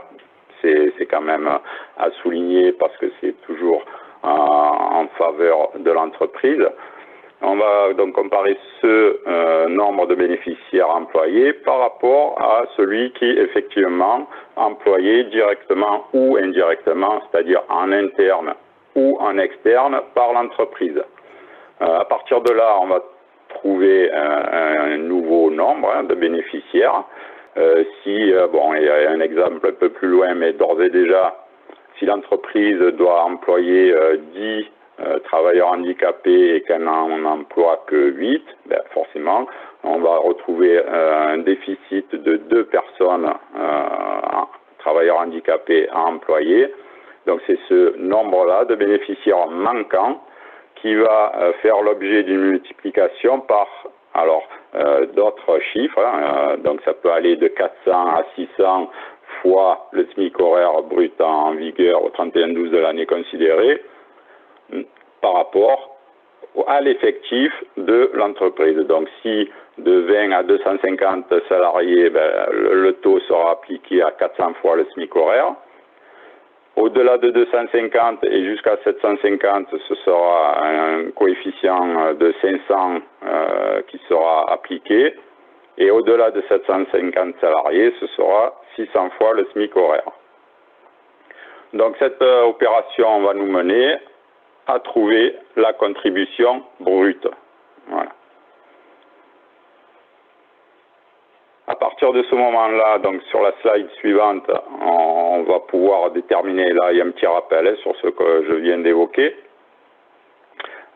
C'est quand même à souligner parce que c'est toujours en faveur de l'entreprise. On va donc comparer ce nombre de bénéficiaires employés par rapport à celui qui est effectivement employé directement ou indirectement, c'est-à-dire en interne ou en externe par l'entreprise. À partir de là, on va trouver un nouveau nombre de bénéficiaires. Il y a un exemple un peu plus loin, mais d'ores et déjà, si l'entreprise doit employer 10 travailleurs handicapés et qu'elle n'en emploie que 8, forcément, on va retrouver un déficit de 2 personnes travailleurs handicapés à employer. Donc c'est ce nombre-là de bénéficiaires manquants qui va faire l'objet d'une multiplication par d'autres chiffres, donc ça peut aller de 400 à 600 fois le SMIC horaire brut en vigueur au 31/12 de l'année considérée par rapport à l'effectif de l'entreprise. Donc si de 20 à 250 salariés, le taux sera appliqué à 400 fois le SMIC horaire. Au-delà de 250 et jusqu'à 750, ce sera un coefficient de 500 qui sera appliqué. Et au-delà de 750 salariés, ce sera 600 fois le SMIC horaire. Donc cette opération va nous mener à trouver la contribution brute. Voilà. À partir de ce moment-là, donc sur la slide suivante, on va pouvoir déterminer, là il y a un petit rappel sur ce que je viens d'évoquer,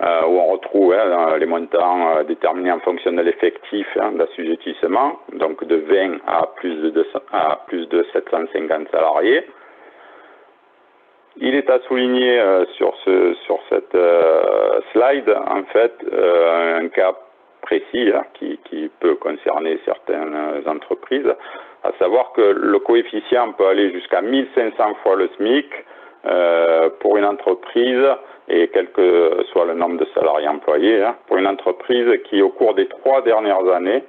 où on retrouve les montants déterminés en fonction de l'effectif d'assujettissement, donc de 20 à plus de 750 salariés. Il est à souligner sur cette slide, en fait, un cas précis qui peut concerner certaines entreprises, à savoir que le coefficient peut aller jusqu'à 1500 fois le SMIC pour une entreprise, et quel que soit le nombre de salariés employés, pour une entreprise qui, au cours des 3 dernières années,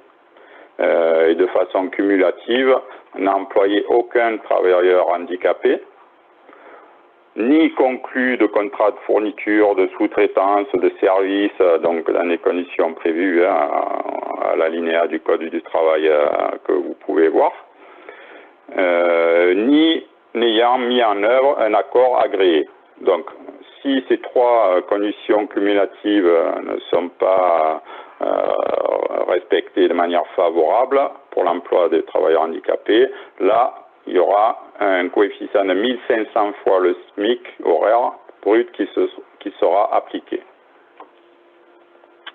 et de façon cumulative, n'a employé aucun travailleur handicapé, ni conclu de contrat de fourniture, de sous-traitance, de service, donc dans les conditions prévues à l'alinéa du Code du travail que vous pouvez voir, ni n'ayant mis en œuvre un accord agréé. Donc, si ces 3 conditions cumulatives ne sont pas respectées de manière favorable pour l'emploi des travailleurs handicapés, là, il y aura un coefficient de 1500 fois le SMIC horaire brut qui sera appliqué.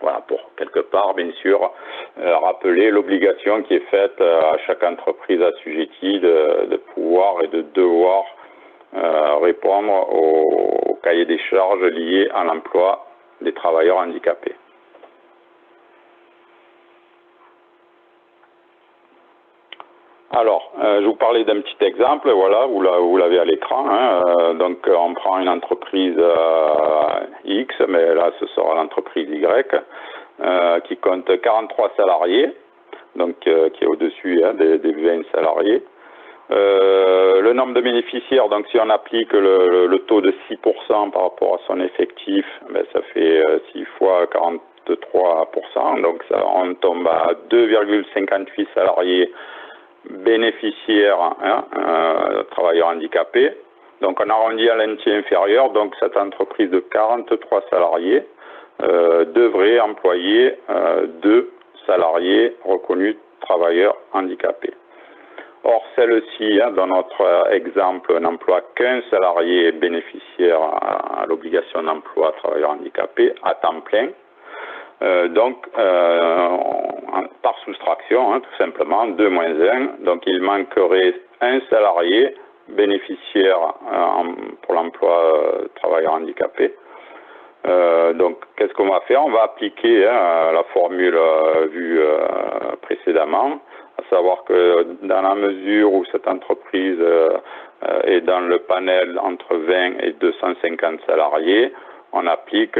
Voilà, pour quelque part, bien sûr, rappeler l'obligation qui est faite à chaque entreprise assujettie de pouvoir et de devoir répondre au cahier des charges lié à l'emploi des travailleurs handicapés. Alors, je vous parlais d'un petit exemple, voilà, vous l'avez à l'écran. Donc, on prend une entreprise X, mais là, ce sera l'entreprise Y, qui compte 43 salariés, donc qui est au-dessus des 20 salariés. Le nombre de bénéficiaires, donc si on applique le taux de 6% par rapport à son effectif, ça fait 6 fois 43%, donc ça, on tombe à 2,58 salariés bénéficiaires, travailleurs handicapés. Donc on arrondit à l'entier inférieur, donc cette entreprise de 43 salariés devrait employer 2 salariés reconnus travailleurs handicapés. Or, celle-ci, dans notre exemple, n'emploie qu'un salarié bénéficiaire à l'obligation d'emploi travailleur handicapé à temps plein. Donc, par soustraction, tout simplement, 2 moins 1. Donc, il manquerait un salarié bénéficiaire pour l'emploi travailleur handicapé. Donc, qu'est-ce qu'on va faire? On va appliquer la formule vue précédemment, à savoir que dans la mesure où cette entreprise est dans le panel entre 20 et 250 salariés, on applique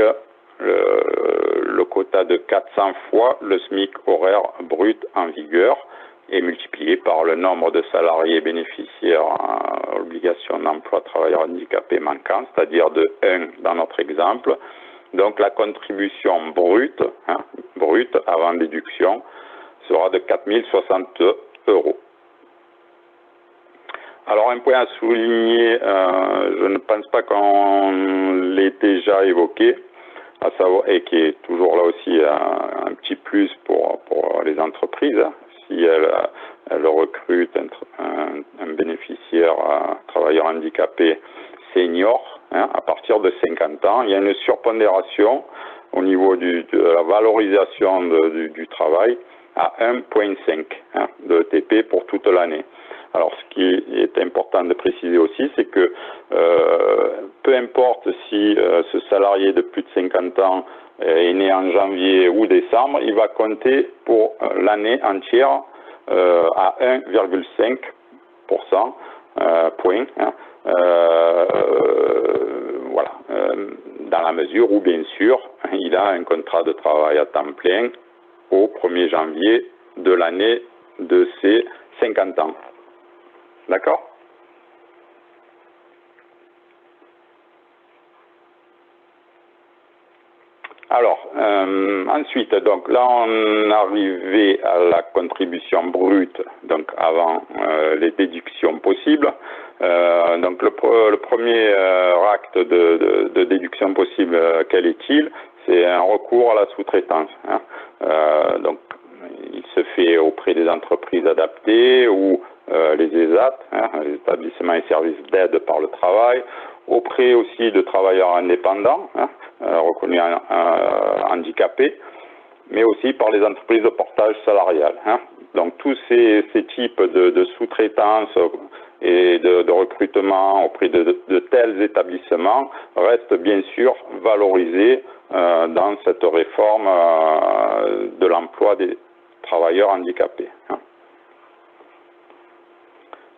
le quota de 400 fois le SMIC horaire brut en vigueur et multiplié par le nombre de salariés bénéficiaires à l'obligation d'emploi travailleur handicapé manquant, c'est-à-dire de 1 dans notre exemple. Donc la contribution brute, brute avant déduction, sera de 4 060 €. Alors un point à souligner, je ne pense pas qu'on l'ait déjà évoqué, à savoir, et qui est toujours là aussi un petit plus pour les entreprises, si elles recrutent un bénéficiaire, un travailleur handicapé senior, à partir de 50 ans, il y a une surpondération au niveau de la valorisation du travail à 1,5 de TP pour toute l'année. Alors, ce qui est important de préciser aussi, c'est que peu importe si ce salarié de plus de 50 ans est né en janvier ou décembre, il va compter pour l'année entière à 1,5% point. Voilà, dans la mesure où, bien sûr, il a un contrat de travail à temps plein au 1er janvier de l'année de ses 50 ans. D'accord? Alors, ensuite, donc là, on arrivait à la contribution brute, donc avant les déductions possibles. Donc, le premier acte de déduction possible, quel est-il? C'est un recours à la sous-traitance. Donc, il se fait auprès des entreprises adaptées ou les ESAT, les établissements et services d'aide par le travail, auprès aussi de travailleurs indépendants, reconnus handicapés, mais aussi par les entreprises de portage salarial. Donc tous ces types de sous-traitance et de recrutement auprès de tels établissements restent bien sûr valorisés dans cette réforme de l'emploi des travailleurs handicapés.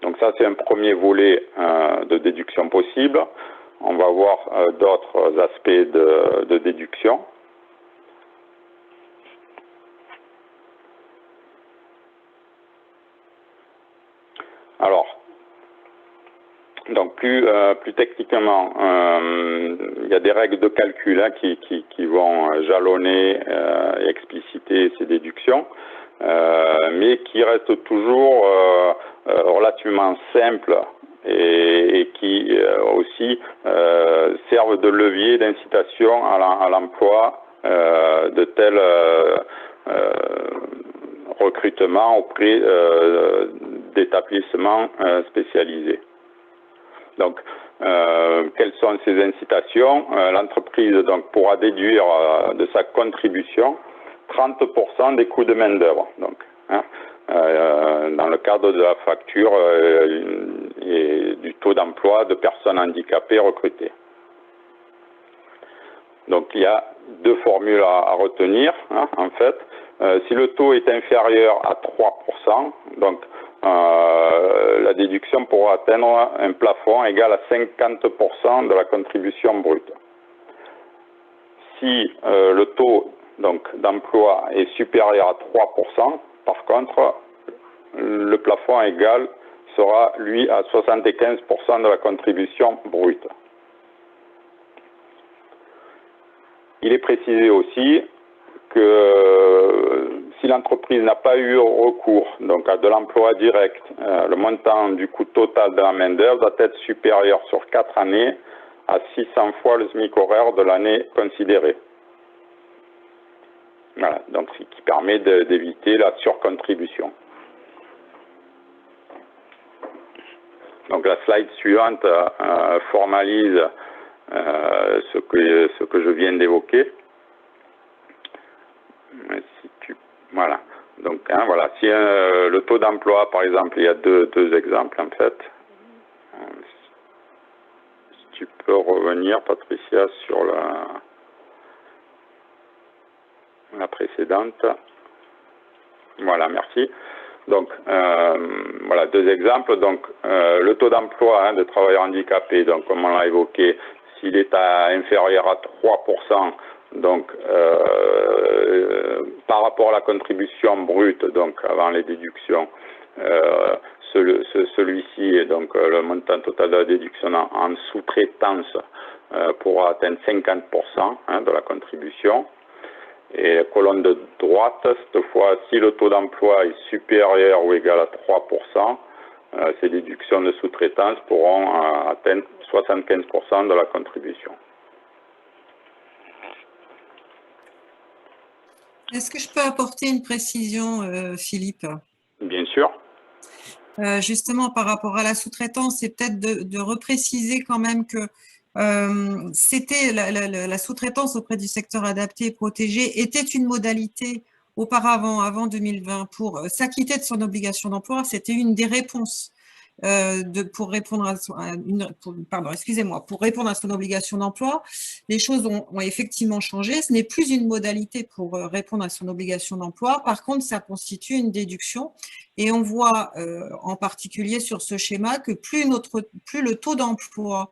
Donc ça, c'est un premier volet de déduction possible. On va voir d'autres aspects de déduction. Alors, donc plus techniquement, il y a des règles de calcul qui vont jalonner et expliciter ces déductions. Mais qui restent toujours relativement simples et qui aussi servent de levier d'incitation à l'emploi de tels recrutements auprès d'établissements spécialisés. Donc, quelles sont ces incitations? L'entreprise donc pourra déduire de sa contribution 30% des coûts de main-d'œuvre, donc, dans le cadre de la facture et du taux d'emploi de personnes handicapées recrutées. Donc, il y a deux formules à retenir, en fait. Si le taux est inférieur à 3%, donc la déduction pourra atteindre un plafond égal à 50% de la contribution brute. Si le taux d'emploi est supérieur à 3%, par contre, le plafond égal sera, lui, à 75% de la contribution brute. Il est précisé aussi que si l'entreprise n'a pas eu recours donc à de l'emploi direct, le montant du coût total de la main-d'œuvre doit être supérieur sur 4 années à 600 fois le SMIC horaire de l'année considérée. Voilà, donc ce qui permet d'éviter la surcontribution. Donc la slide suivante formalise ce que je viens d'évoquer. Voilà. Donc voilà, si le taux d'emploi, par exemple, il y a deux exemples en fait. Si tu peux revenir, Patricia, sur la précédente. Voilà, merci. Donc, voilà, deux exemples. Donc, le taux d'emploi de travailleurs handicapés, donc, comme on l'a évoqué, s'il est inférieur à 3%, donc, par rapport à la contribution brute, donc, avant les déductions, celui-ci, donc, le montant total de la déduction en sous-traitance pourra atteindre 50% de la contribution. Et colonne de droite, cette fois, si le taux d'emploi est supérieur ou égal à 3%, ces déductions de sous-traitance pourront atteindre 75% de la contribution. Est-ce que je peux apporter une précision, Philippe? Bien sûr. Justement, par rapport à la sous-traitance, c'est peut-être de repréciser quand même que c'était la sous-traitance auprès du secteur adapté et protégé était une modalité auparavant, avant 2020, pour s'acquitter de son obligation d'emploi. C'était une des réponses pour répondre à pour répondre à son obligation d'emploi. Les choses ont effectivement changé. Ce n'est plus une modalité pour répondre à son obligation d'emploi. Par contre, ça constitue une déduction. Et on voit en particulier sur ce schéma que plus le taux d'emploi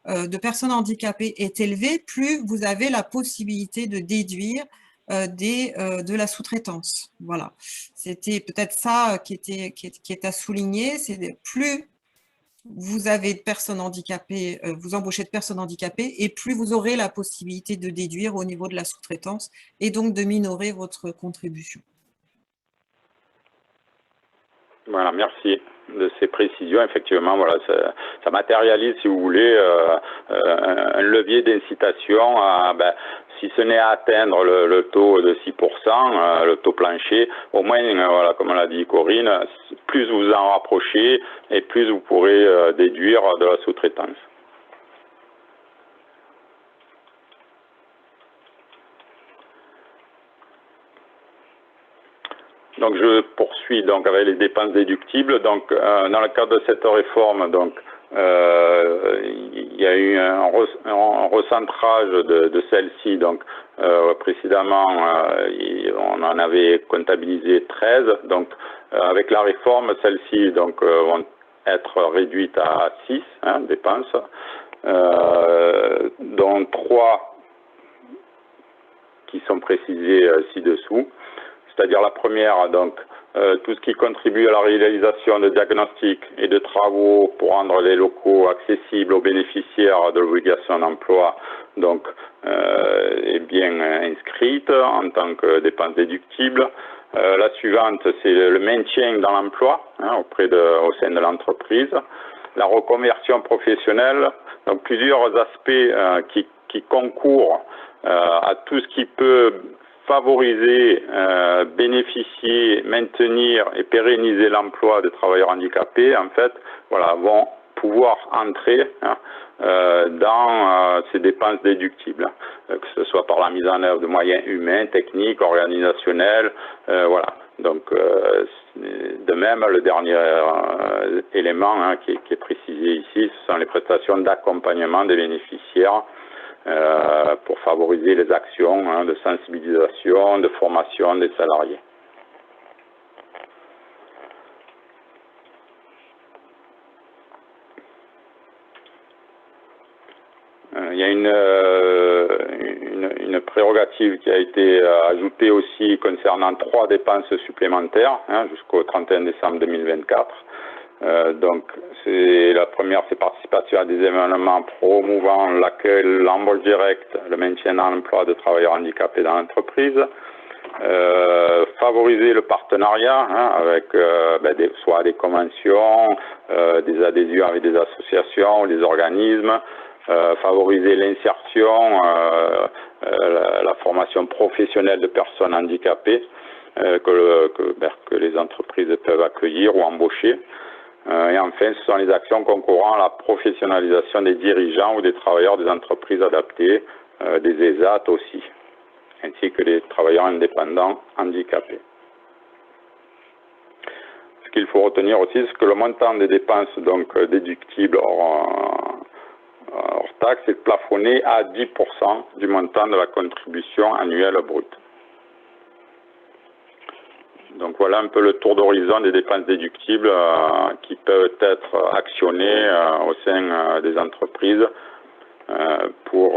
de personnes handicapées est élevé, plus vous avez la possibilité de déduire de la sous-traitance. Voilà. C'était peut-être ça qui est à souligner, c'est plus vous avez de personnes handicapées, vous embauchez de personnes handicapées, et plus vous aurez la possibilité de déduire au niveau de la sous-traitance et donc de minorer votre contribution. Voilà, merci de ces précisions. Effectivement, voilà, ça matérialise, si vous voulez, un levier d'incitation à, si ce n'est à atteindre le taux de 6%, le taux plancher, au moins, voilà, comme l'a dit Corinne, plus vous en rapprochez et plus vous pourrez déduire de la sous-traitance. Donc je poursuis donc avec les dépenses déductibles. Donc dans le cadre de cette réforme, donc il y a eu un recentrage de celle-ci. Donc précédemment, on en avait comptabilisé 13. Donc avec la réforme, celles-ci donc vont être réduites à 6 dépenses, dont 3 qui sont précisées ci-dessous. C'est-à-dire la première, donc tout ce qui contribue à la réalisation de diagnostics et de travaux pour rendre les locaux accessibles aux bénéficiaires de l'obligation d'emploi, donc est bien inscrite en tant que dépense déductible. La suivante, c'est le maintien dans l'emploi au sein de l'entreprise. La reconversion professionnelle, donc plusieurs aspects qui concourent à tout ce qui peut favoriser, bénéficier, maintenir et pérenniser l'emploi de travailleurs handicapés, en fait, voilà, vont pouvoir entrer dans ces dépenses déductibles, que ce soit par la mise en œuvre de moyens humains, techniques, organisationnels, voilà. Donc, de même, le dernier élément qui est précisé ici, ce sont les prestations d'accompagnement des bénéficiaires pour favoriser les actions de sensibilisation, de formation des salariés. Il y a une prérogative qui a été ajoutée aussi concernant 3 dépenses supplémentaires jusqu'au 31 décembre 2024. Donc, la première, c'est participation à des événements promouvant l'accueil, l'embauche directe, le maintien dans l'emploi de travailleurs handicapés dans l'entreprise. Favoriser le partenariat avec soit des conventions, des adhésions avec des associations ou des organismes. Favoriser l'insertion, la formation professionnelle de personnes handicapées que les entreprises peuvent accueillir ou embaucher. Et enfin, ce sont les actions concourant à la professionnalisation des dirigeants ou des travailleurs des entreprises adaptées, des ESAT aussi, ainsi que des travailleurs indépendants handicapés. Ce qu'il faut retenir aussi, c'est que le montant des dépenses donc déductibles hors taxe est plafonné à 10% du montant de la contribution annuelle brute. Donc voilà un peu le tour d'horizon des dépenses déductibles qui peuvent être actionnées au sein des entreprises pour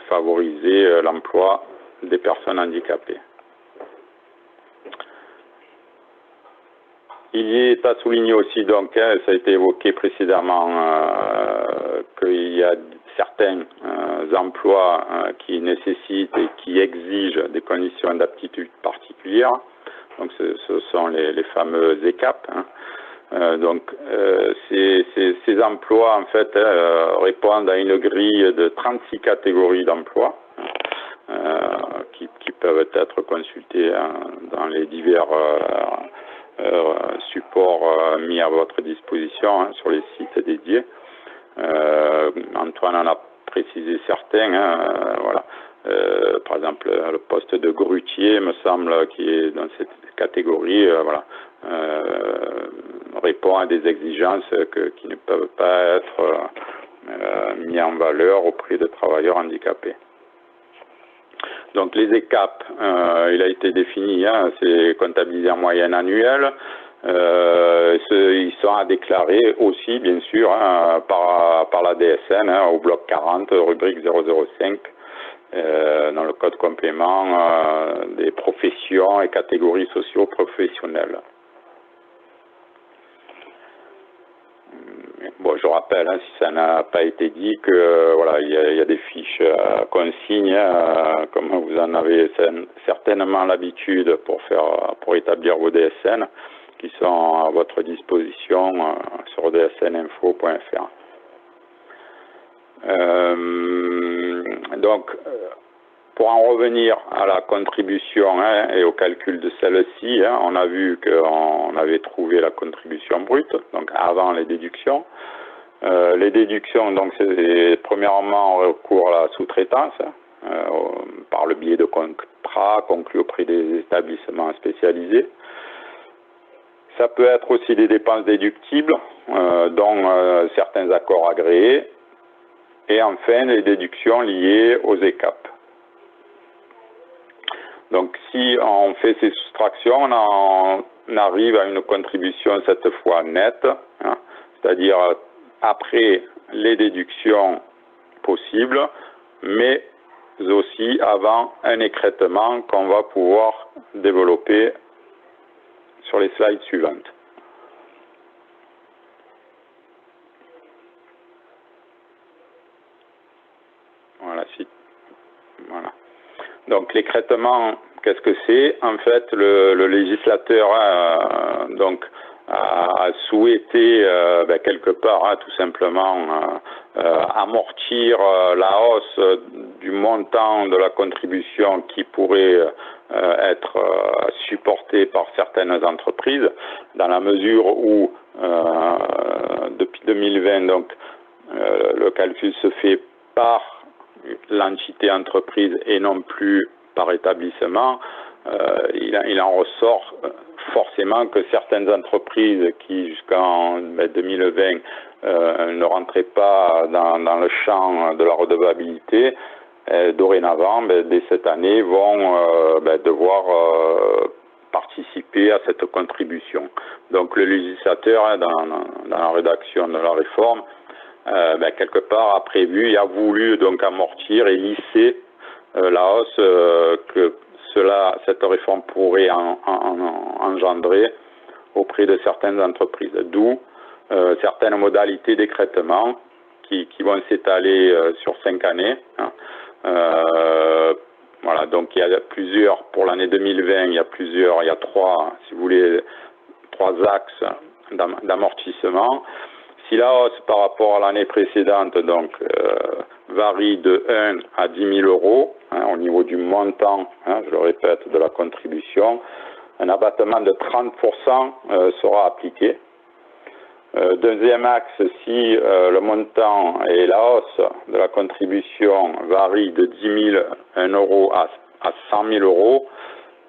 favoriser l'emploi des personnes handicapées. Il est à souligner aussi, donc, ça a été évoqué précédemment, qu'il y a certains emplois qui nécessitent et qui exigent des conditions d'aptitude particulières. Donc, ce sont les fameux ECAP. Ces emplois, en fait, répondent à une grille de 36 catégories d'emplois qui peuvent être consultés dans les divers supports mis à votre disposition sur les sites dédiés. Antoine en a précisé certains. Voilà. Par exemple, le poste de grutier, me semble, qui est dans cette catégorie, voilà, répond à des exigences qui ne peuvent pas être mis en valeur auprès de travailleurs handicapés. Donc les ECAP, il a été défini, c'est comptabilisé en moyenne annuelle. Ils sont à déclarer aussi, bien sûr, par la DSN, au bloc 40, rubrique 005, dans le code complément des professions et catégories socio-professionnelles. Bon, je rappelle, si ça n'a pas été dit, que voilà, il y a des fiches consignes, comme vous en avez certainement l'habitude pour établir vos DSN, qui sont à votre disposition sur dsninfo.fr. Donc, pour en revenir à la contribution et au calcul de celle-ci, on a vu qu'on avait trouvé la contribution brute, donc avant les déductions. Les déductions, donc, c'est premièrement recours à la sous-traitance, par le biais de contrats conclus auprès des établissements spécialisés. Ça peut être aussi des dépenses déductibles, dont certains accords agréés, et enfin les déductions liées aux ECAP. Donc si on fait ces soustractions, on arrive à une contribution cette fois nette, c'est-à-dire après les déductions possibles, mais aussi avant un écrêtement qu'on va pouvoir développer sur les slides suivantes. Voilà. Donc l'écrêtement, qu'est-ce que c'est? En fait, le législateur a souhaité quelque part tout simplement amortir la hausse du montant de la contribution qui pourrait être supportée par certaines entreprises, dans la mesure où depuis 2020 donc le calcul se fait par l'entité entreprise et non plus par établissement. Il en ressort forcément que certaines entreprises qui jusqu'en 2020 ne rentraient pas dans le champ de la redevabilité, dorénavant, dès cette année, vont devoir participer à cette contribution. Donc le législateur, dans la rédaction de la réforme, quelque part a prévu et a voulu donc amortir et lisser la hausse que cette réforme pourrait engendrer auprès de certaines entreprises. D'où certaines modalités d'écrêtement qui vont s'étaler sur 5 années. Voilà, donc il y a plusieurs, pour l'année 2020, il y a trois, si vous voulez, 3 axes d'amortissement. Si la hausse par rapport à l'année précédente donc varie de 1 à 10 000 euros au niveau du montant, je le répète, de la contribution, un abattement de 30% sera appliqué. Deuxième axe, si le montant et la hausse de la contribution varie de 10 000 € à 100 000 €,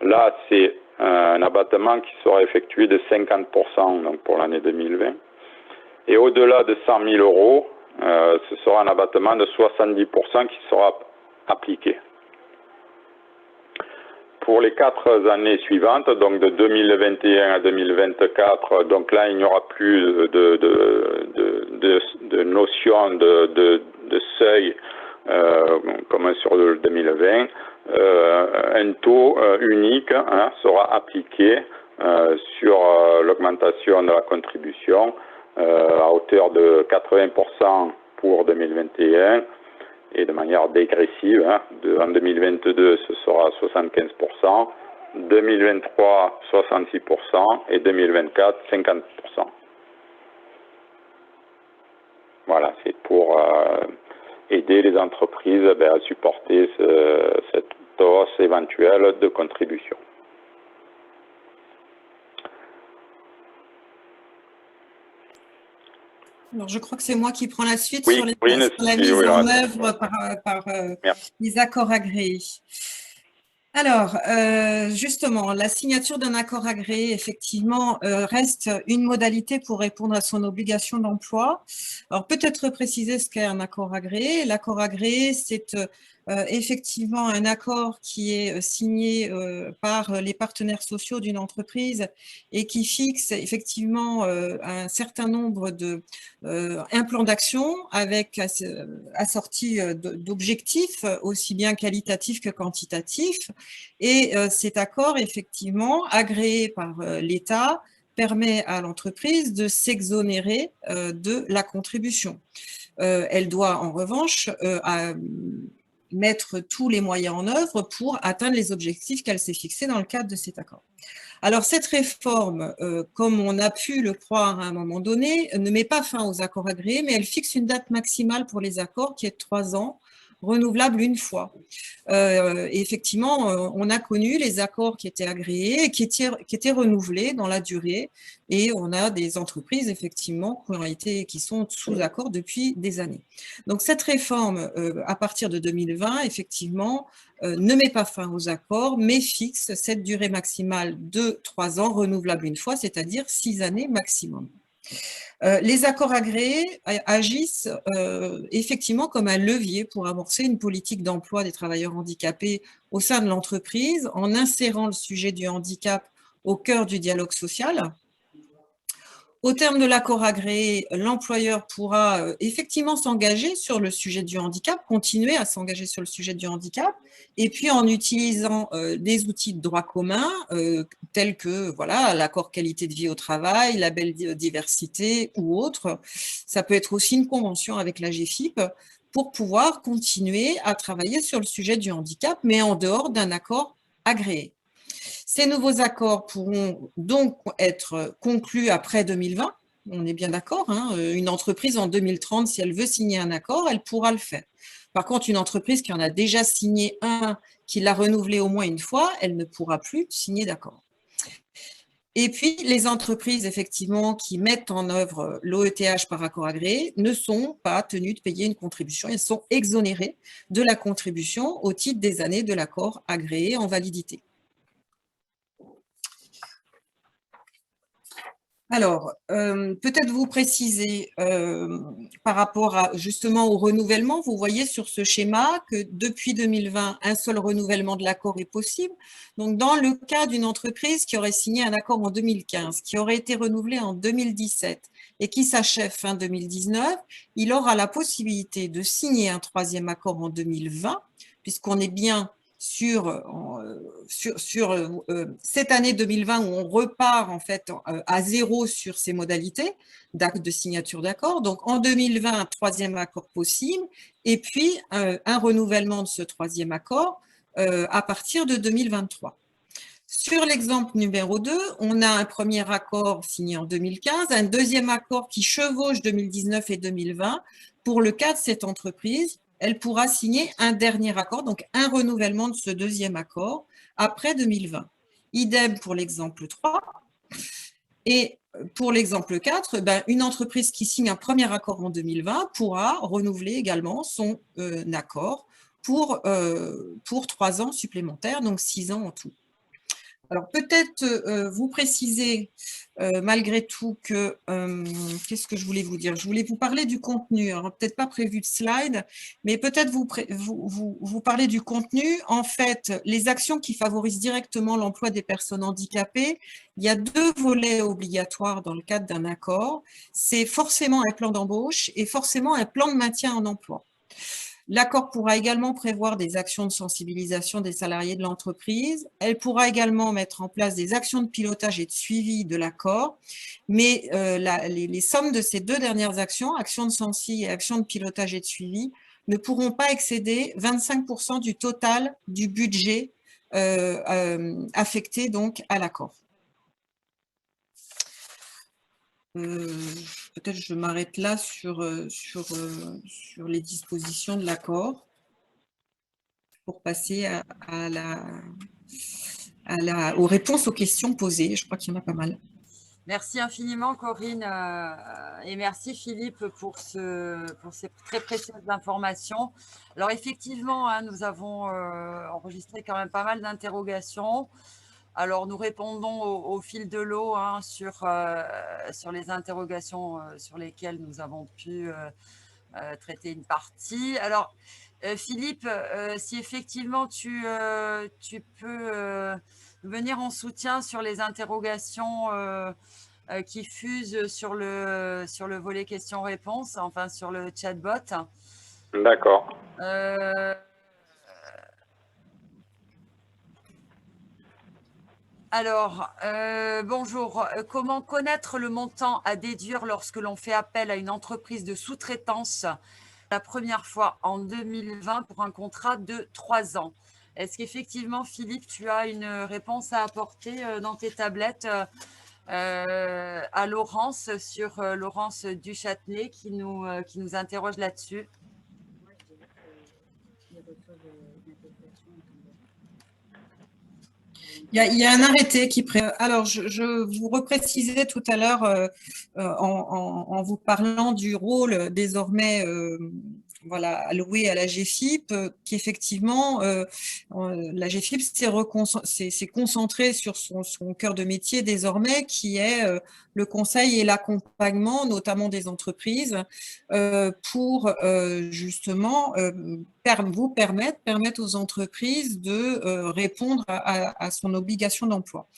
là c'est un abattement qui sera effectué de 50% donc pour l'année 2020. Et au-delà de 100 000 €, ce sera un abattement de 70% qui sera appliqué. Pour les 4 années suivantes, donc de 2021 à 2024, donc là il n'y aura plus de notion de seuil comme sur le 2020. Un taux unique sera appliqué sur l'augmentation de la contribution à hauteur de 80% pour 2021 et de manière dégressive. En 2022, ce sera 75%, 2023, 66% et 2024, 50%. Voilà, c'est pour aider les entreprises à supporter cette hausse éventuelle de contribution. Alors, je crois que c'est moi qui prends la suite Oui, sur, oui, sur la mise en œuvre par les accords agréés. Alors, justement, la signature d'un accord agréé, effectivement, reste une modalité pour répondre à son obligation d'emploi. Alors, peut-être préciser ce qu'est un accord agréé. L'accord agréé, c'est effectivement un accord qui est signé par les partenaires sociaux d'une entreprise et qui fixe effectivement un certain nombre un plan d'action avec assorti d'objectifs aussi bien qualitatifs que quantitatifs. Et cet accord, effectivement, agréé par l'État, permet à l'entreprise de s'exonérer de la contribution. Elle doit en revanche mettre tous les moyens en œuvre pour atteindre les objectifs qu'elle s'est fixés dans le cadre de cet accord. Alors cette réforme, comme on a pu le croire à un moment donné, ne met pas fin aux accords agréés, mais elle fixe une date maximale pour les accords qui est de 3 ans, renouvelable une fois. Et effectivement, on a connu les accords qui étaient agréés et qui étaient renouvelés dans la durée, et on a des entreprises effectivement qui sont sous accord depuis des années. Donc cette réforme, à partir de 2020, effectivement, ne met pas fin aux accords, mais fixe cette durée maximale de 3 ans, renouvelable une fois, c'est-à-dire 6 années maximum. Les accords agréés agissent effectivement comme un levier pour amorcer une politique d'emploi des travailleurs handicapés au sein de l'entreprise en insérant le sujet du handicap au cœur du dialogue social. Au terme de l'accord agréé, l'employeur pourra effectivement s'engager sur le sujet du handicap, continuer à s'engager sur le sujet du handicap, et puis en utilisant des outils de droit commun tels que voilà, l'accord qualité de vie au travail, label diversité ou autre. Ça peut être aussi une convention avec la GFIP pour pouvoir continuer à travailler sur le sujet du handicap, mais en dehors d'un accord agréé. Ces nouveaux accords pourront donc être conclus après 2020, on est bien d'accord, hein, une entreprise en 2030, si elle veut signer un accord, elle pourra le faire. Par contre, une entreprise qui en a déjà signé un, qui l'a renouvelé au moins une fois, elle ne pourra plus signer d'accord. Et puis, les entreprises, effectivement, qui mettent en œuvre l'OETH par accord agréé ne sont pas tenues de payer une contribution, elles sont exonérées de la contribution au titre des années de l'accord agréé en validité. Alors, peut-être vous préciser par rapport justement au renouvellement, vous voyez sur ce schéma que depuis 2020, un seul renouvellement de l'accord est possible. Donc, dans le cas d'une entreprise qui aurait signé un accord en 2015, qui aurait été renouvelé en 2017 et qui s'achève fin 2019, il aura la possibilité de signer un 3e accord en 2020, puisqu'on est bien sur cette année 2020 où on repart en fait à zéro sur ces modalités de signature d'accord. Donc en 2020, un 3e accord possible et puis un renouvellement de ce 3e accord à partir de 2023. Sur l'exemple numéro 2, on a un premier accord signé en 2015, un 2e accord qui chevauche 2019 et 2020. Pour le cas de cette entreprise, elle pourra signer un dernier accord, donc un renouvellement de ce 2e accord après 2020. Idem pour l'exemple 3. Et pour l'exemple 4, une entreprise qui signe un premier accord en 2020 pourra renouveler également son accord pour 3 ans supplémentaires, donc 6 ans en tout. Alors peut-être vous préciser malgré tout que, qu'est-ce que je voulais vous dire? Je voulais vous parler du contenu, alors peut-être pas prévu de slide, mais peut-être vous parler du contenu. En fait, les actions qui favorisent directement l'emploi des personnes handicapées, il y a 2 volets obligatoires dans le cadre d'un accord. C'est forcément un plan d'embauche et forcément un plan de maintien en emploi. L'accord pourra également prévoir des actions de sensibilisation des salariés de l'entreprise. Elle pourra également mettre en place des actions de pilotage et de suivi de l'accord. Mais les sommes de ces 2 dernières actions, actions de sensi et actions de pilotage et de suivi, ne pourront pas excéder 25% du total du budget affecté donc à l'accord. Peut-être je m'arrête là sur les dispositions de l'accord pour passer aux réponses aux questions posées. Je crois qu'il y en a pas mal. Merci infiniment, Corinne, et merci, Philippe, pour ces très précieuses informations. Alors, effectivement, hein, nous avons enregistré quand même pas mal d'interrogations. Alors, nous répondons au fil de l'eau hein, sur les interrogations sur lesquelles nous avons pu traiter une partie. Alors, Philippe, si effectivement tu peux venir en soutien sur les interrogations qui fusent sur le volet questions-réponses, enfin sur le chatbot. D'accord. Alors, bonjour. Comment connaître le montant à déduire lorsque l'on fait appel à une entreprise de sous-traitance la première fois en 2020 pour un contrat de 3 ans? Est-ce qu'effectivement, Philippe, tu as une réponse à apporter dans tes tablettes à Laurence, sur Laurence Duchâtelet qui nous interroge là-dessus? Il y a un arrêté qui prévoit. Alors, je vous reprécisais tout à l'heure en vous parlant du rôle désormais alloué à l'AGEFIP, qu'effectivement, l'AGEFIP s'est concentré sur son cœur de métier désormais, qui est le conseil et l'accompagnement, notamment des entreprises, pour justement vous permettre aux entreprises de répondre à son obligation d'emploi.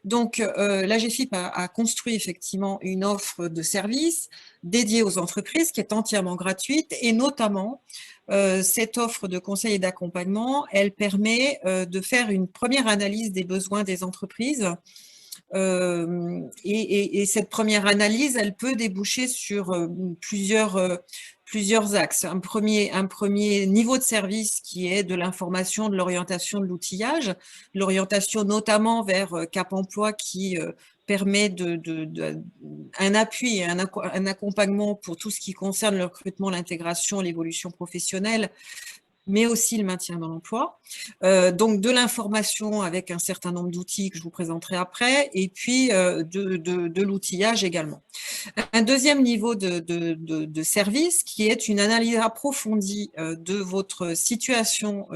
Donc, l'AGEFIP a construit effectivement une offre de services dédiée aux entreprises qui est entièrement gratuite, et notamment cette offre de conseil et d'accompagnement, elle permet de faire une première analyse des besoins des entreprises. Et cette première analyse, elle peut déboucher sur plusieurs axes. Un premier niveau de service qui est de l'information, de l'orientation, de l'outillage, l'orientation notamment vers Cap Emploi qui permet un appui et un accompagnement pour tout ce qui concerne le recrutement, l'intégration, l'évolution professionnelle, mais aussi le maintien dans l'emploi. Donc, de l'information avec un certain nombre d'outils que je vous présenterai après, et puis de l'outillage également. Un deuxième niveau de service qui est une analyse approfondie de votre situation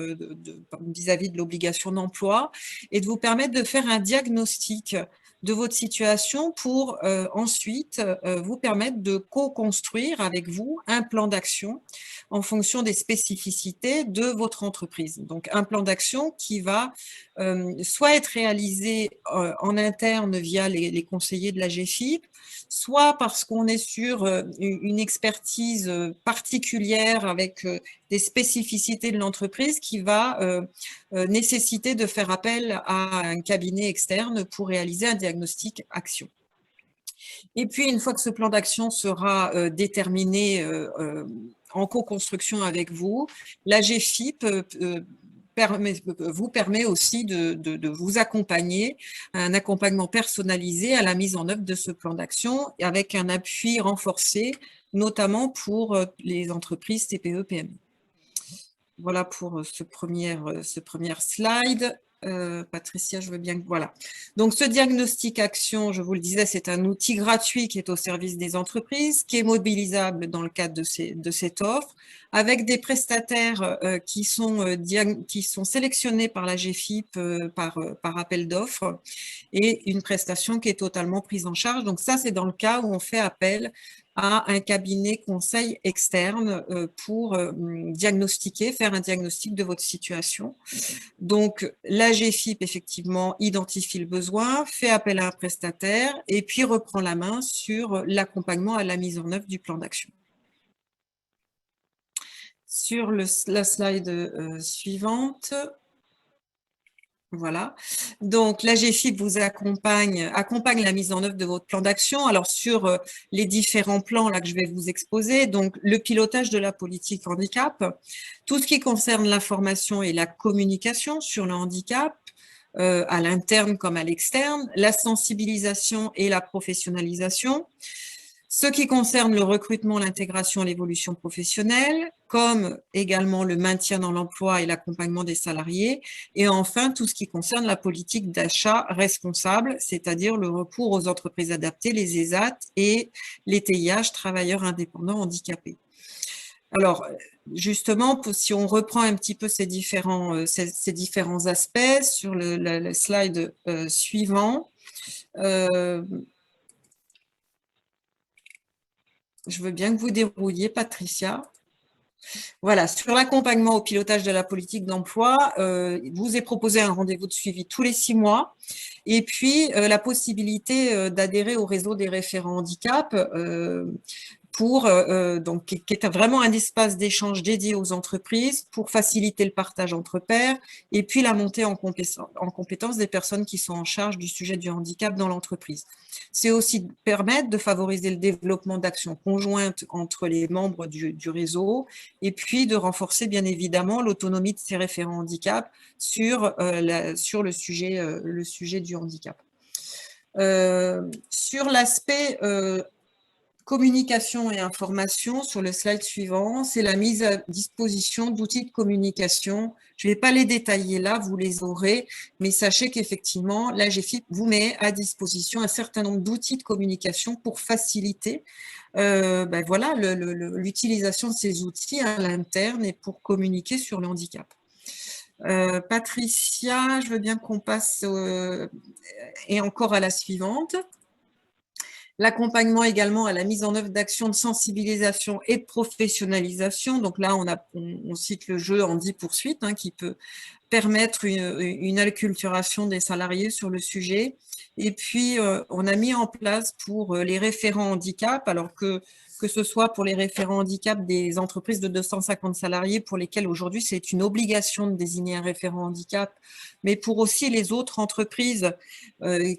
vis-à-vis de l'obligation d'emploi et de vous permettre de faire un diagnostic de votre situation pour ensuite vous permettre de co-construire avec vous un plan d'action en fonction des spécificités de votre entreprise. Donc, un plan d'action qui va soit être réalisé en interne via les conseillers de l'AGEFIP, soit parce qu'on est sur une expertise particulière avec des spécificités de l'entreprise qui va nécessiter de faire appel à un cabinet externe pour réaliser un diagnostic action. Et puis, une fois que ce plan d'action sera déterminé en co-construction avec vous, l'AGEFIP vous permet aussi de vous accompagner, un accompagnement personnalisé à la mise en œuvre de ce plan d'action avec un appui renforcé, notamment pour les entreprises TPE-PME. Voilà pour ce premier slide. Patricia, je veux bien que… Voilà. Donc, ce diagnostic action, je vous le disais, c'est un outil gratuit qui est au service des entreprises, qui est mobilisable dans le cadre de cette offre, avec des prestataires qui sont sélectionnés par la GFIP par appel d'offres et une prestation qui est totalement prise en charge. Donc, ça, c'est dans le cas où on fait appel à un cabinet conseil externe pour diagnostiquer, faire un diagnostic de votre situation. Donc, la GFIP, effectivement, identifie le besoin, fait appel à un prestataire et puis reprend la main sur l'accompagnement à la mise en œuvre du plan d'action. Sur la slide suivante, voilà. Donc, la GFIP vous accompagne la mise en œuvre de votre plan d'action. Alors, sur les différents plans là que je vais vous exposer, donc le pilotage de la politique handicap, tout ce qui concerne l'information et la communication sur le handicap, à l'interne comme à l'externe, la sensibilisation et la professionnalisation, ce qui concerne le recrutement, l'intégration et l'évolution professionnelle, comme également le maintien dans l'emploi et l'accompagnement des salariés, et enfin tout ce qui concerne la politique d'achat responsable, c'est-à-dire le recours aux entreprises adaptées, les ESAT et les TIH, travailleurs indépendants handicapés. Alors, justement, si on reprend un petit peu ces différents aspects sur le slide suivant, je veux bien que vous dérouilliez, Patricia. Voilà, sur l'accompagnement au pilotage de la politique d'emploi, vous est proposé un rendez-vous de suivi tous les 6 mois et puis la possibilité d'adhérer au réseau des référents handicap donc, qui est vraiment un espace d'échange dédié aux entreprises pour faciliter le partage entre pairs et puis la montée en compétence des personnes qui sont en charge du sujet du handicap dans l'entreprise. C'est aussi permettre de favoriser le développement d'actions conjointes entre les membres du réseau et puis de renforcer bien évidemment l'autonomie de ces référents handicap sur le sujet du handicap. Sur l'aspect communication et information, sur le slide suivant, c'est la mise à disposition d'outils de communication. Je ne vais pas les détailler là, vous les aurez, mais sachez qu'effectivement, la GFIP vous met à disposition un certain nombre d'outils de communication pour faciliter voilà, l'utilisation de ces outils à l'interne et pour communiquer sur le handicap. Patricia, je veux bien qu'on passe et encore à la suivante. L'accompagnement également à la mise en œuvre d'actions de sensibilisation et de professionnalisation. Donc là, on cite le jeu en 10 poursuites qui peut permettre une acculturation des salariés sur le sujet. Et puis, on a mis en place pour les référents handicap, alors que ce soit pour les référents handicap des entreprises de 250 salariés pour lesquelles aujourd'hui c'est une obligation de désigner un référent handicap, mais pour aussi les autres entreprises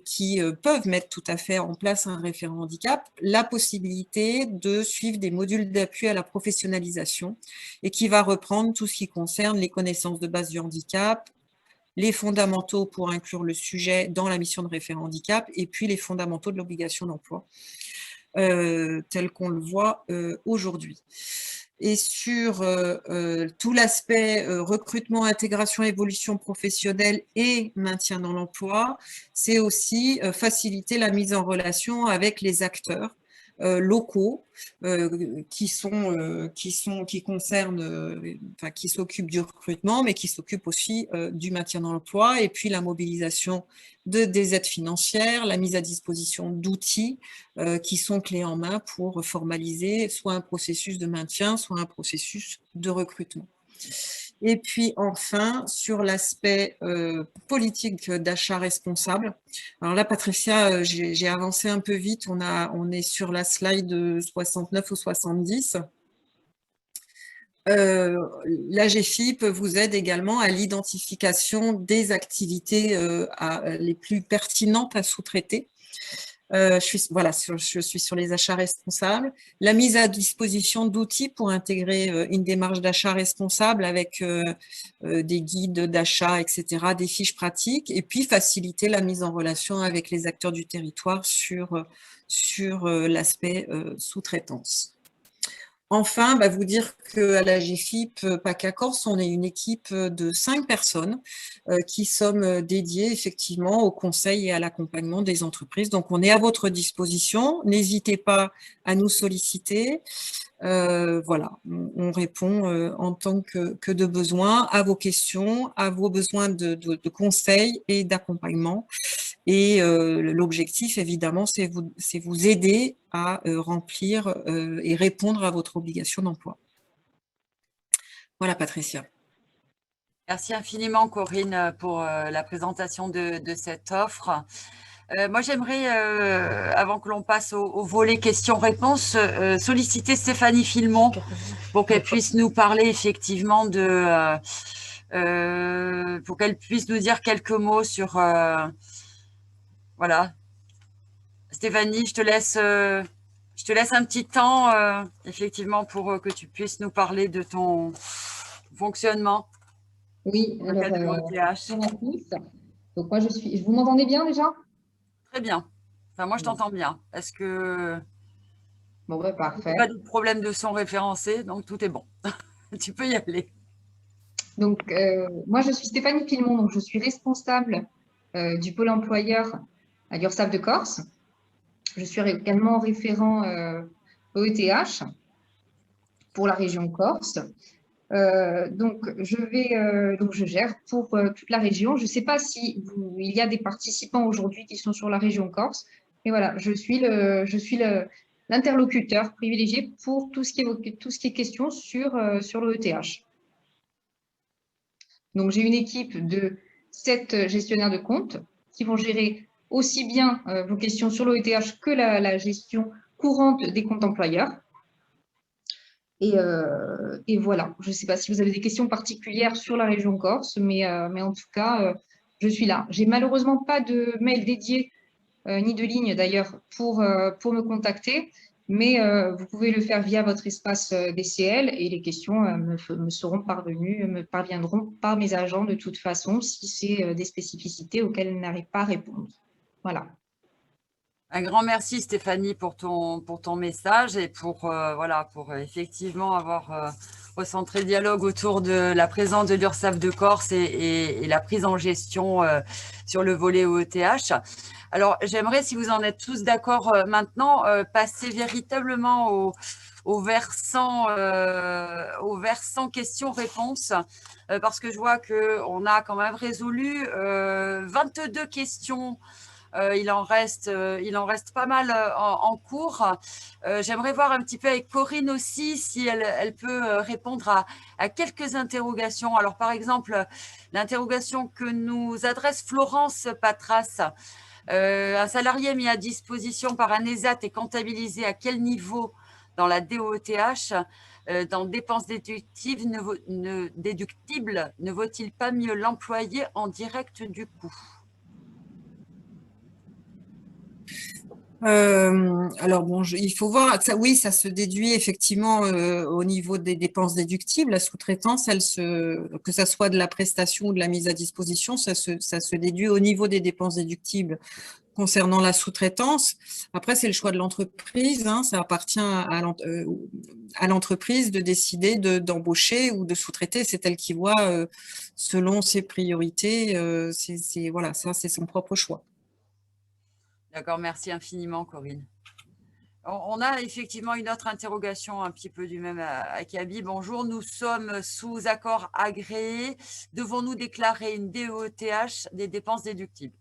qui peuvent mettre tout à fait en place un référent handicap, la possibilité de suivre des modules d'appui à la professionnalisation et qui va reprendre tout ce qui concerne les connaissances de base du handicap, les fondamentaux pour inclure le sujet dans la mission de référent handicap et puis les fondamentaux de l'obligation d'emploi. Tel qu'on le voit aujourd'hui. Et sur tout l'aspect recrutement, intégration, évolution professionnelle et maintien dans l'emploi, c'est aussi faciliter la mise en relation avec les acteurs locaux qui s'occupent du recrutement, mais qui s'occupent aussi du maintien dans l'emploi et puis la mobilisation des aides financières, la mise à disposition d'outils qui sont clés en main pour formaliser soit un processus de maintien, soit un processus de recrutement. Et puis enfin, sur l'aspect politique d'achat responsable. Alors là, Patricia, j'ai avancé un peu vite, on est sur la slide 69 ou 70. La GFIP vous aide également à l'identification des activités les plus pertinentes à sous-traiter. Je suis sur les achats responsables. La mise à disposition d'outils pour intégrer une démarche d'achat responsable avec des guides d'achat, etc., des fiches pratiques, et puis faciliter la mise en relation avec les acteurs du territoire sur l'aspect sous-traitance. Enfin, vous dire qu'à la GFIP PACA Corse, on est une équipe de 5 personnes qui sommes dédiées effectivement au conseil et à l'accompagnement des entreprises. Donc, on est à votre disposition. N'hésitez pas à nous solliciter. Voilà, on répond en tant que de besoin à vos questions, à vos besoins de conseils et d'accompagnement. Et l'objectif, évidemment, c'est vous aider à remplir et répondre à votre obligation d'emploi. Voilà, Patricia. Merci infiniment, Corinne, pour la présentation de cette offre. Moi, j'aimerais, avant que l'on passe au volet questions-réponses, solliciter Stéphanie Filmon pour qu'elle puisse nous parler effectivement pour qu'elle puisse nous dire quelques mots sur… voilà. Stéphanie, je te laisse un petit temps, effectivement, pour que tu puisses nous parler de ton fonctionnement. Oui, alors, bonjour à tous. Donc, moi, vous m'entendez bien déjà? Très bien. Enfin, moi, je t'entends bien. Est-ce que… Bon, parfait. Pas de problème de son référencé, donc tout est bon. Tu peux y aller. Donc, moi, je suis Stéphanie Filmon, donc je suis responsable du pôle employeur à l'URSSAF de Corse. Je suis également référent ETH pour la région Corse. Donc, je gère pour toute la région. Je ne sais pas si il y a des participants aujourd'hui qui sont sur la région Corse. Et voilà, je suis l'interlocuteur privilégié pour tout ce qui est question sur le ETH. Donc, j'ai une équipe de 7 gestionnaires de compte qui vont gérer aussi bien vos questions sur le ETH que la gestion courante des comptes employeurs. Et voilà, je ne sais pas si vous avez des questions particulières sur la région Corse, mais en tout cas, je suis là. J'ai malheureusement pas de mail dédié, ni de ligne d'ailleurs, pour me contacter, mais vous pouvez le faire via votre espace DCL et les questions me parviendront par mes agents de toute façon si c'est des spécificités auxquelles ils n'arrivent pas à répondre. Voilà. Un grand merci Stéphanie pour ton message et pour effectivement avoir recentré le dialogue autour de la présence de l'URSSAF de Corse et la prise en gestion sur le volet OETH. Alors j'aimerais, si vous en êtes tous d'accord maintenant, passer véritablement au versant questions-réponses parce que je vois qu'on a quand même résolu 22 questions. Il en reste pas mal en cours. J'aimerais voir un petit peu avec Corinne aussi si elle peut répondre à quelques interrogations. Alors, par exemple, l'interrogation que nous adresse Florence Patras. Un salarié mis à disposition par un ESAT est comptabilisé à quel niveau dans la DOETH dans dépenses déductibles, ne vaut-il pas mieux l'employer en direct du coût? Alors bon, il faut voir, oui, ça se déduit effectivement au niveau des dépenses déductibles. La sous-traitance, que ça soit de la prestation ou de la mise à disposition, ça se déduit au niveau des dépenses déductibles concernant la sous-traitance. Après, c'est le choix de l'entreprise, hein, ça appartient à l'entreprise de décider d'embaucher ou de sous-traiter. C'est elle qui voit selon ses priorités. Voilà, ça, c'est son propre choix. D'accord, merci infiniment, Corinne. On a effectivement une autre interrogation un petit peu du même acabit. Bonjour, nous sommes sous accord agréé. Devons-nous déclarer une DOETH des dépenses déductibles?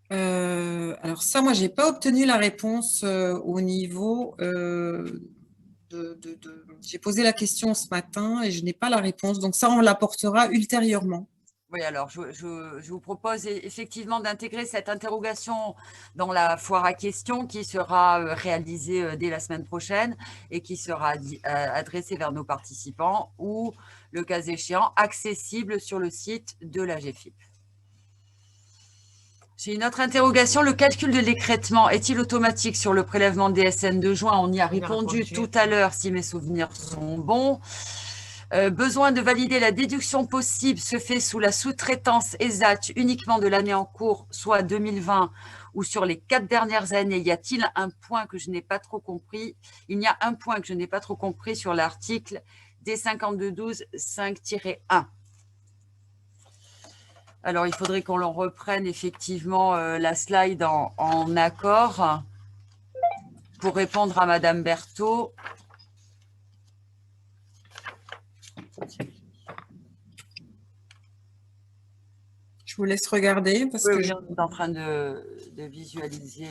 Alors ça, moi, je n'ai pas obtenu la réponse au niveau J'ai posé la question ce matin et je n'ai pas la réponse. Donc ça, on l'apportera ultérieurement. Oui, alors je vous propose effectivement d'intégrer cette interrogation dans la foire à questions qui sera réalisée dès la semaine prochaine et qui sera adressée vers nos participants ou, le cas échéant, accessible sur le site de la GFIP. J'ai une autre interrogation. Le calcul de l'écrêtement est-il automatique sur le prélèvement DSN de juin? On y a répondu tout à l'heure si mes souvenirs sont bons. Besoin de valider la déduction possible se fait sous la sous-traitance ESAT uniquement de l'année en cours, soit 2020, ou sur les 4 dernières années. Y a-t-il un point que je n'ai pas trop compris? Il y a un point que je n'ai pas trop compris sur l'article D5212-5-1. Alors, il faudrait qu'on l'en reprenne effectivement la slide en accord pour répondre à Madame Berthaud. Je vous laisse regarder parce que on est en train de visualiser.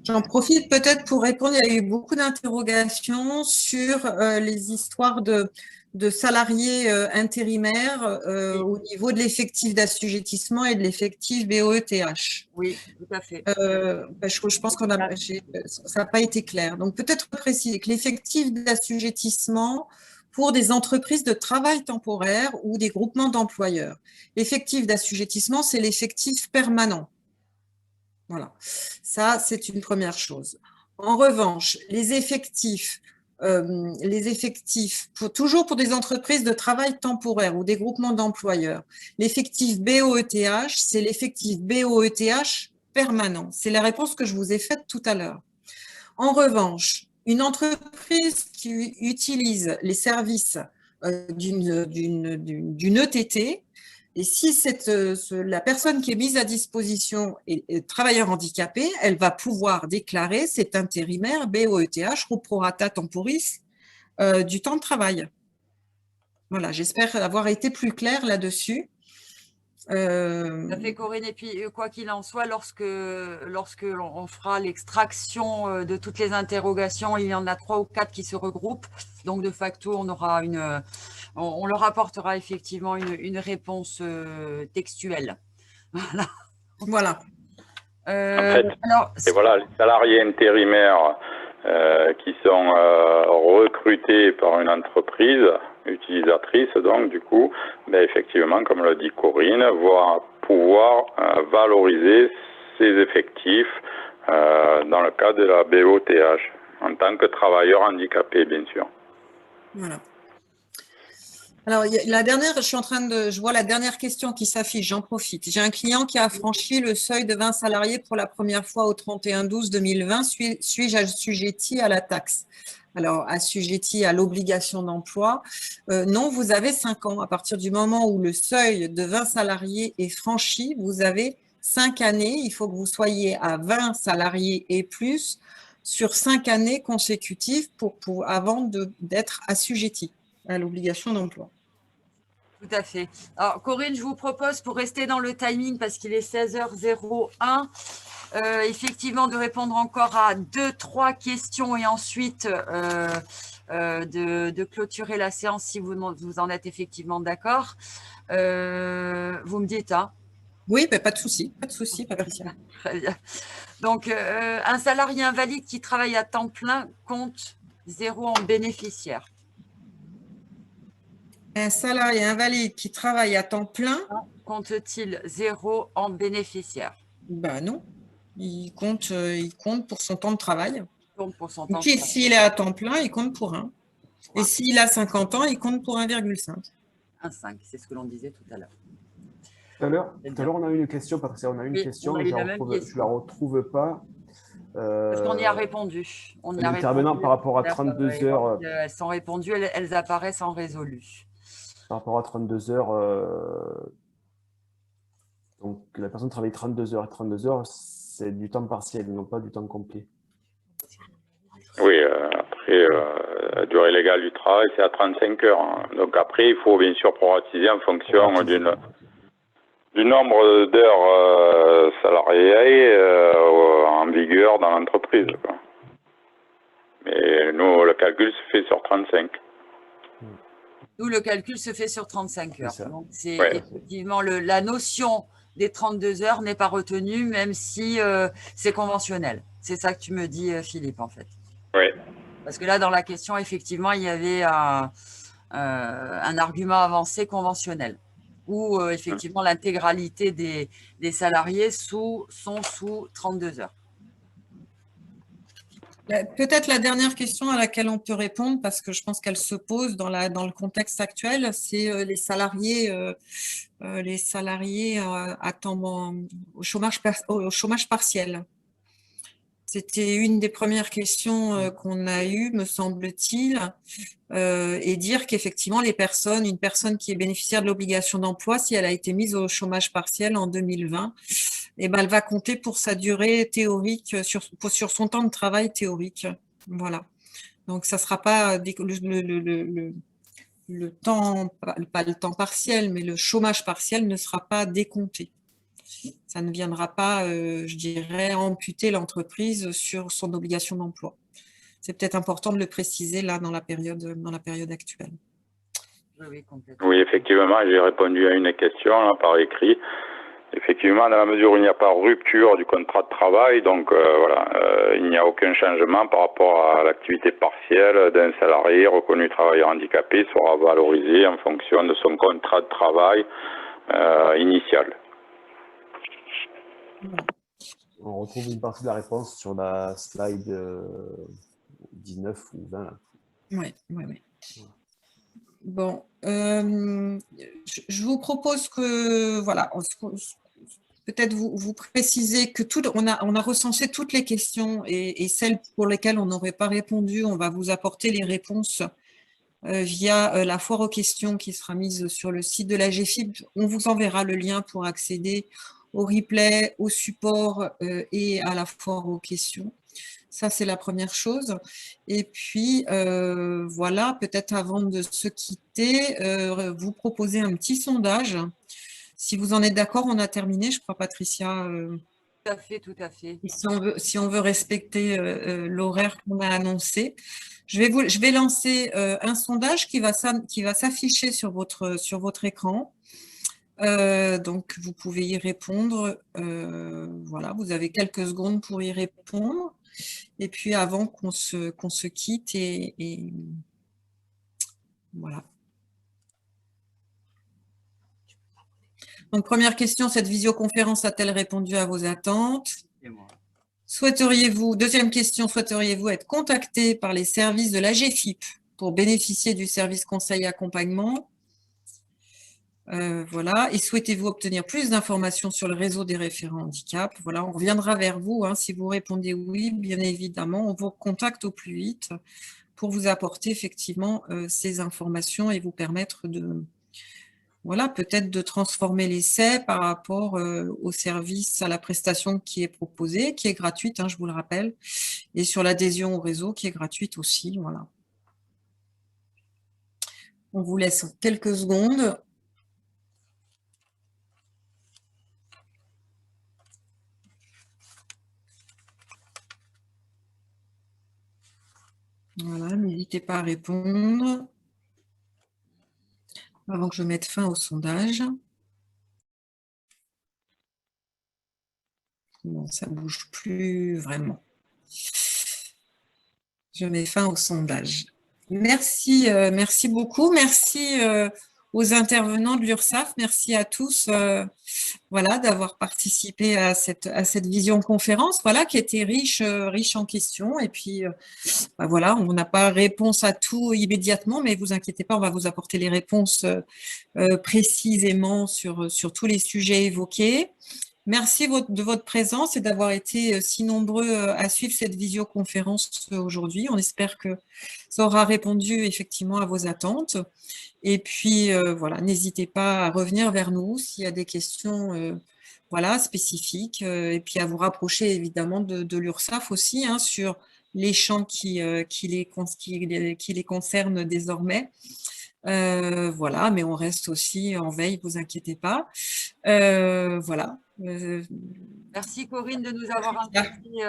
J'en profite peut-être pour répondre. Il y a eu beaucoup d'interrogations sur les histoires de salariés intérimaires au niveau de l'effectif d'assujettissement et de l'effectif BOETH. Oui, tout à fait. Je pense que ça n'a pas été clair. Donc, peut-être préciser que l'effectif d'assujettissement pour des entreprises de travail temporaire ou des groupements d'employeurs. L'effectif d'assujettissement, c'est l'effectif permanent. Voilà, ça, c'est une première chose. En revanche, les effectifs toujours pour des entreprises de travail temporaire ou des groupements d'employeurs, l'effectif BOETH, c'est l'effectif BOETH permanent. C'est la réponse que je vous ai faite tout à l'heure. En revanche, une entreprise qui utilise les services d'une ETT, et si la personne qui est mise à disposition est travailleur handicapé, elle va pouvoir déclarer cet intérimaire BOETH ou prorata temporis du temps de travail. Voilà, j'espère avoir été plus claire là-dessus. Ça fait, Corinne, et puis quoi qu'il en soit, lorsque l'on fera l'extraction de toutes les interrogations, il y en a 3 ou 4 qui se regroupent, donc de facto on aura on leur apportera effectivement une réponse textuelle. Voilà. En fait, et voilà, les salariés intérimaires qui sont recrutés par une entreprise utilisatrice, donc du coup, effectivement, comme l'a dit Corinne, va pouvoir valoriser ses effectifs dans le cadre de la BOTH, en tant que travailleur handicapé, bien sûr. Voilà. Alors, la dernière, je vois la dernière question qui s'affiche, j'en profite. J'ai un client qui a franchi le seuil de 20 salariés pour la première fois au 31/12/2020. Suis-je assujetti à la taxe? Alors, assujetti à l'obligation d'emploi, non, vous avez 5 ans. À partir du moment où le seuil de 20 salariés est franchi, vous avez 5 années. Il faut que vous soyez à 20 salariés et plus sur 5 années consécutives avant d'être assujetti à l'obligation d'emploi. Tout à fait. Alors, Corinne, je vous propose, pour rester dans le timing, parce qu'il est 16h01, effectivement, de répondre encore à 2-3 questions et ensuite de clôturer la séance si vous en êtes effectivement d'accord. Vous me dites, hein? Oui, pas de souci, Patricia. Très bien. Donc, un salarié invalide qui travaille à temps plein compte 0 en bénéficiaire. Un salarié invalide qui travaille à temps plein compte-t-il 0 en bénéficiaire? Ben non, il compte pour son temps de travail. S'il est à temps plein, il compte pour 1. Et s'il a 50 ans, il compte pour 1,5. 1,5, c'est ce que l'on disait tout à l'heure. Tout à l'heure, on a eu une question, Patricia, je ne la retrouve pas. Parce qu'on y a répondu. Intervenant par rapport à 32 heures. Elles sont répondues, elles apparaissent en résolu. Par rapport à 32 heures, donc la personne travaille 32 heures et 32 heures, c'est du temps partiel, non pas du temps complet. Oui, après, la durée légale du travail, c'est à 35 heures. Hein. Donc après, il faut bien sûr proratiser en fonction du nombre d'heures salariées en vigueur dans l'entreprise. Mais nous, le calcul se fait sur 35. Nous, le calcul se fait sur 35 heures. Donc, c'est effectivement la notion des 32 heures n'est pas retenue, même si c'est conventionnel. C'est ça que tu me dis, Philippe, en fait. Oui. Parce que là, dans la question, effectivement, il y avait un argument avancé conventionnel, où effectivement, l'intégralité des salariés sont sous 32 heures. Peut-être la dernière question à laquelle on peut répondre, parce que je pense qu'elle se pose dans le contexte actuel, c'est les salariés au chômage partiel. C'était une des premières questions qu'on a eues, me semble-t-il, et dire qu'effectivement, une personne qui est bénéficiaire de l'obligation d'emploi, si elle a été mise au chômage partiel en 2020, eh ben, elle va compter pour sa durée théorique, sur son temps de travail théorique. Voilà. Donc, ça ne sera pas le temps, pas le temps partiel, mais le chômage partiel ne sera pas décompté. Ça ne viendra pas, je dirais, amputer l'entreprise sur son obligation d'emploi. C'est peut-être important de le préciser là dans la période actuelle. Oui, complètement. Oui, effectivement, j'ai répondu à une question là, par écrit. Effectivement, dans la mesure où il n'y a pas rupture du contrat de travail, donc il n'y a aucun changement par rapport à l'activité partielle d'un salarié reconnu travailleur handicapé sera valorisé en fonction de son contrat de travail initial. On retrouve une partie de la réponse sur la slide 19 ou 20. Oui. Bon, je vous propose que, voilà, peut-être vous précisez que on a recensé toutes les questions et celles pour lesquelles on n'aurait pas répondu, on va vous apporter les réponses via la foire aux questions qui sera mise sur le site de la GFIP. On vous enverra le lien pour accéder au replay, au support et à la foire aux questions. Ça, c'est la première chose. Et puis, voilà, peut-être avant de se quitter, vous proposer un petit sondage. Si vous en êtes d'accord, on a terminé, je crois, Patricia. Tout à fait, tout à fait. Si on veut respecter l'horaire qu'on a annoncé. Je vais lancer un sondage qui va s'afficher sur votre écran. Donc, vous pouvez y répondre. Voilà, vous avez quelques secondes pour y répondre. Et puis, avant qu'on se quitte, et voilà. Donc, première question, cette visioconférence a-t-elle répondu à vos attentes? Deuxième question, souhaiteriez-vous être contacté par les services de la GFIP pour bénéficier du service conseil et accompagnement? Voilà. Et souhaitez-vous obtenir plus d'informations sur le réseau des référents handicap? Voilà, on reviendra vers vous. Si vous répondez oui, bien évidemment, on vous contacte au plus vite pour vous apporter effectivement ces informations et vous permettre de, voilà, peut-être de transformer l'essai par rapport au service, à la prestation qui est proposée, qui est gratuite, je vous le rappelle, et sur l'adhésion au réseau qui est gratuite aussi. Voilà. On vous laisse quelques secondes. Voilà, n'hésitez pas à répondre avant que je mette fin au sondage. Bon, ça ne bouge plus vraiment. Je mets fin au sondage. Merci, merci beaucoup. Merci aux intervenants de l'URSSAF. Merci à tous voilà, d'avoir participé à cette visioconférence voilà, qui était riche en questions. Et puis, voilà, on n'a pas réponse à tout immédiatement, mais vous inquiétez pas, on va vous apporter les réponses précisément sur tous les sujets évoqués. Merci de votre présence et d'avoir été si nombreux à suivre cette visioconférence aujourd'hui. On espère que ça aura répondu effectivement à vos attentes. Et puis, voilà, n'hésitez pas à revenir vers nous s'il y a des questions voilà, spécifiques. Et puis, à vous rapprocher évidemment de l'URSSAF aussi sur les champs qui les concernent désormais. Voilà, mais on reste aussi en veille, vous inquiétez pas. Voilà. Merci Corinne de nous avoir invités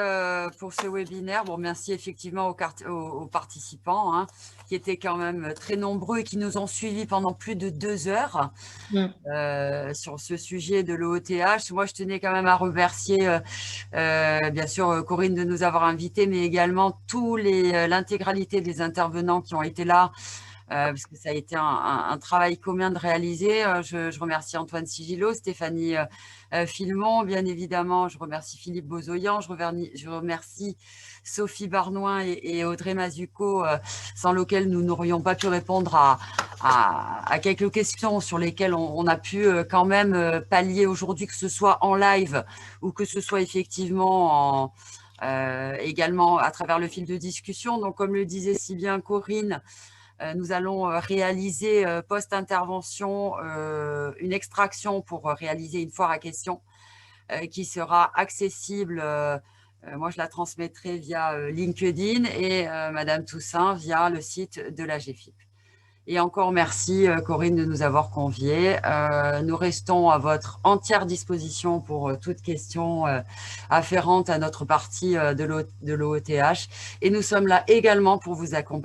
pour ce webinaire. Bon, merci effectivement aux participants qui étaient quand même très nombreux et qui nous ont suivis pendant plus de 2 heures sur ce sujet de l'OETH. Moi, je tenais quand même à remercier bien sûr Corinne de nous avoir invités, mais également l'intégralité des intervenants qui ont été là parce que ça a été un travail commun de réaliser. Je remercie Antoine Sigillot, Stéphanie Filmon, bien évidemment. Je remercie Philippe Bozoyan, je remercie Sophie Barnoin et Audrey Mazuco, sans lesquels nous n'aurions pas pu répondre à quelques questions sur lesquelles on a pu quand même pallier aujourd'hui, que ce soit en live ou que ce soit effectivement également à travers le fil de discussion. Donc, comme le disait si bien Corinne, nous allons réaliser post-intervention une extraction pour réaliser une foire à questions qui sera accessible. Moi, je la transmettrai via LinkedIn et Madame Toussaint via le site de la GFIP. Et encore merci Corinne de nous avoir conviés. Nous restons à votre entière disposition pour toute question afférente à notre partie de l'OETH. Et nous sommes là également pour vous accompagner.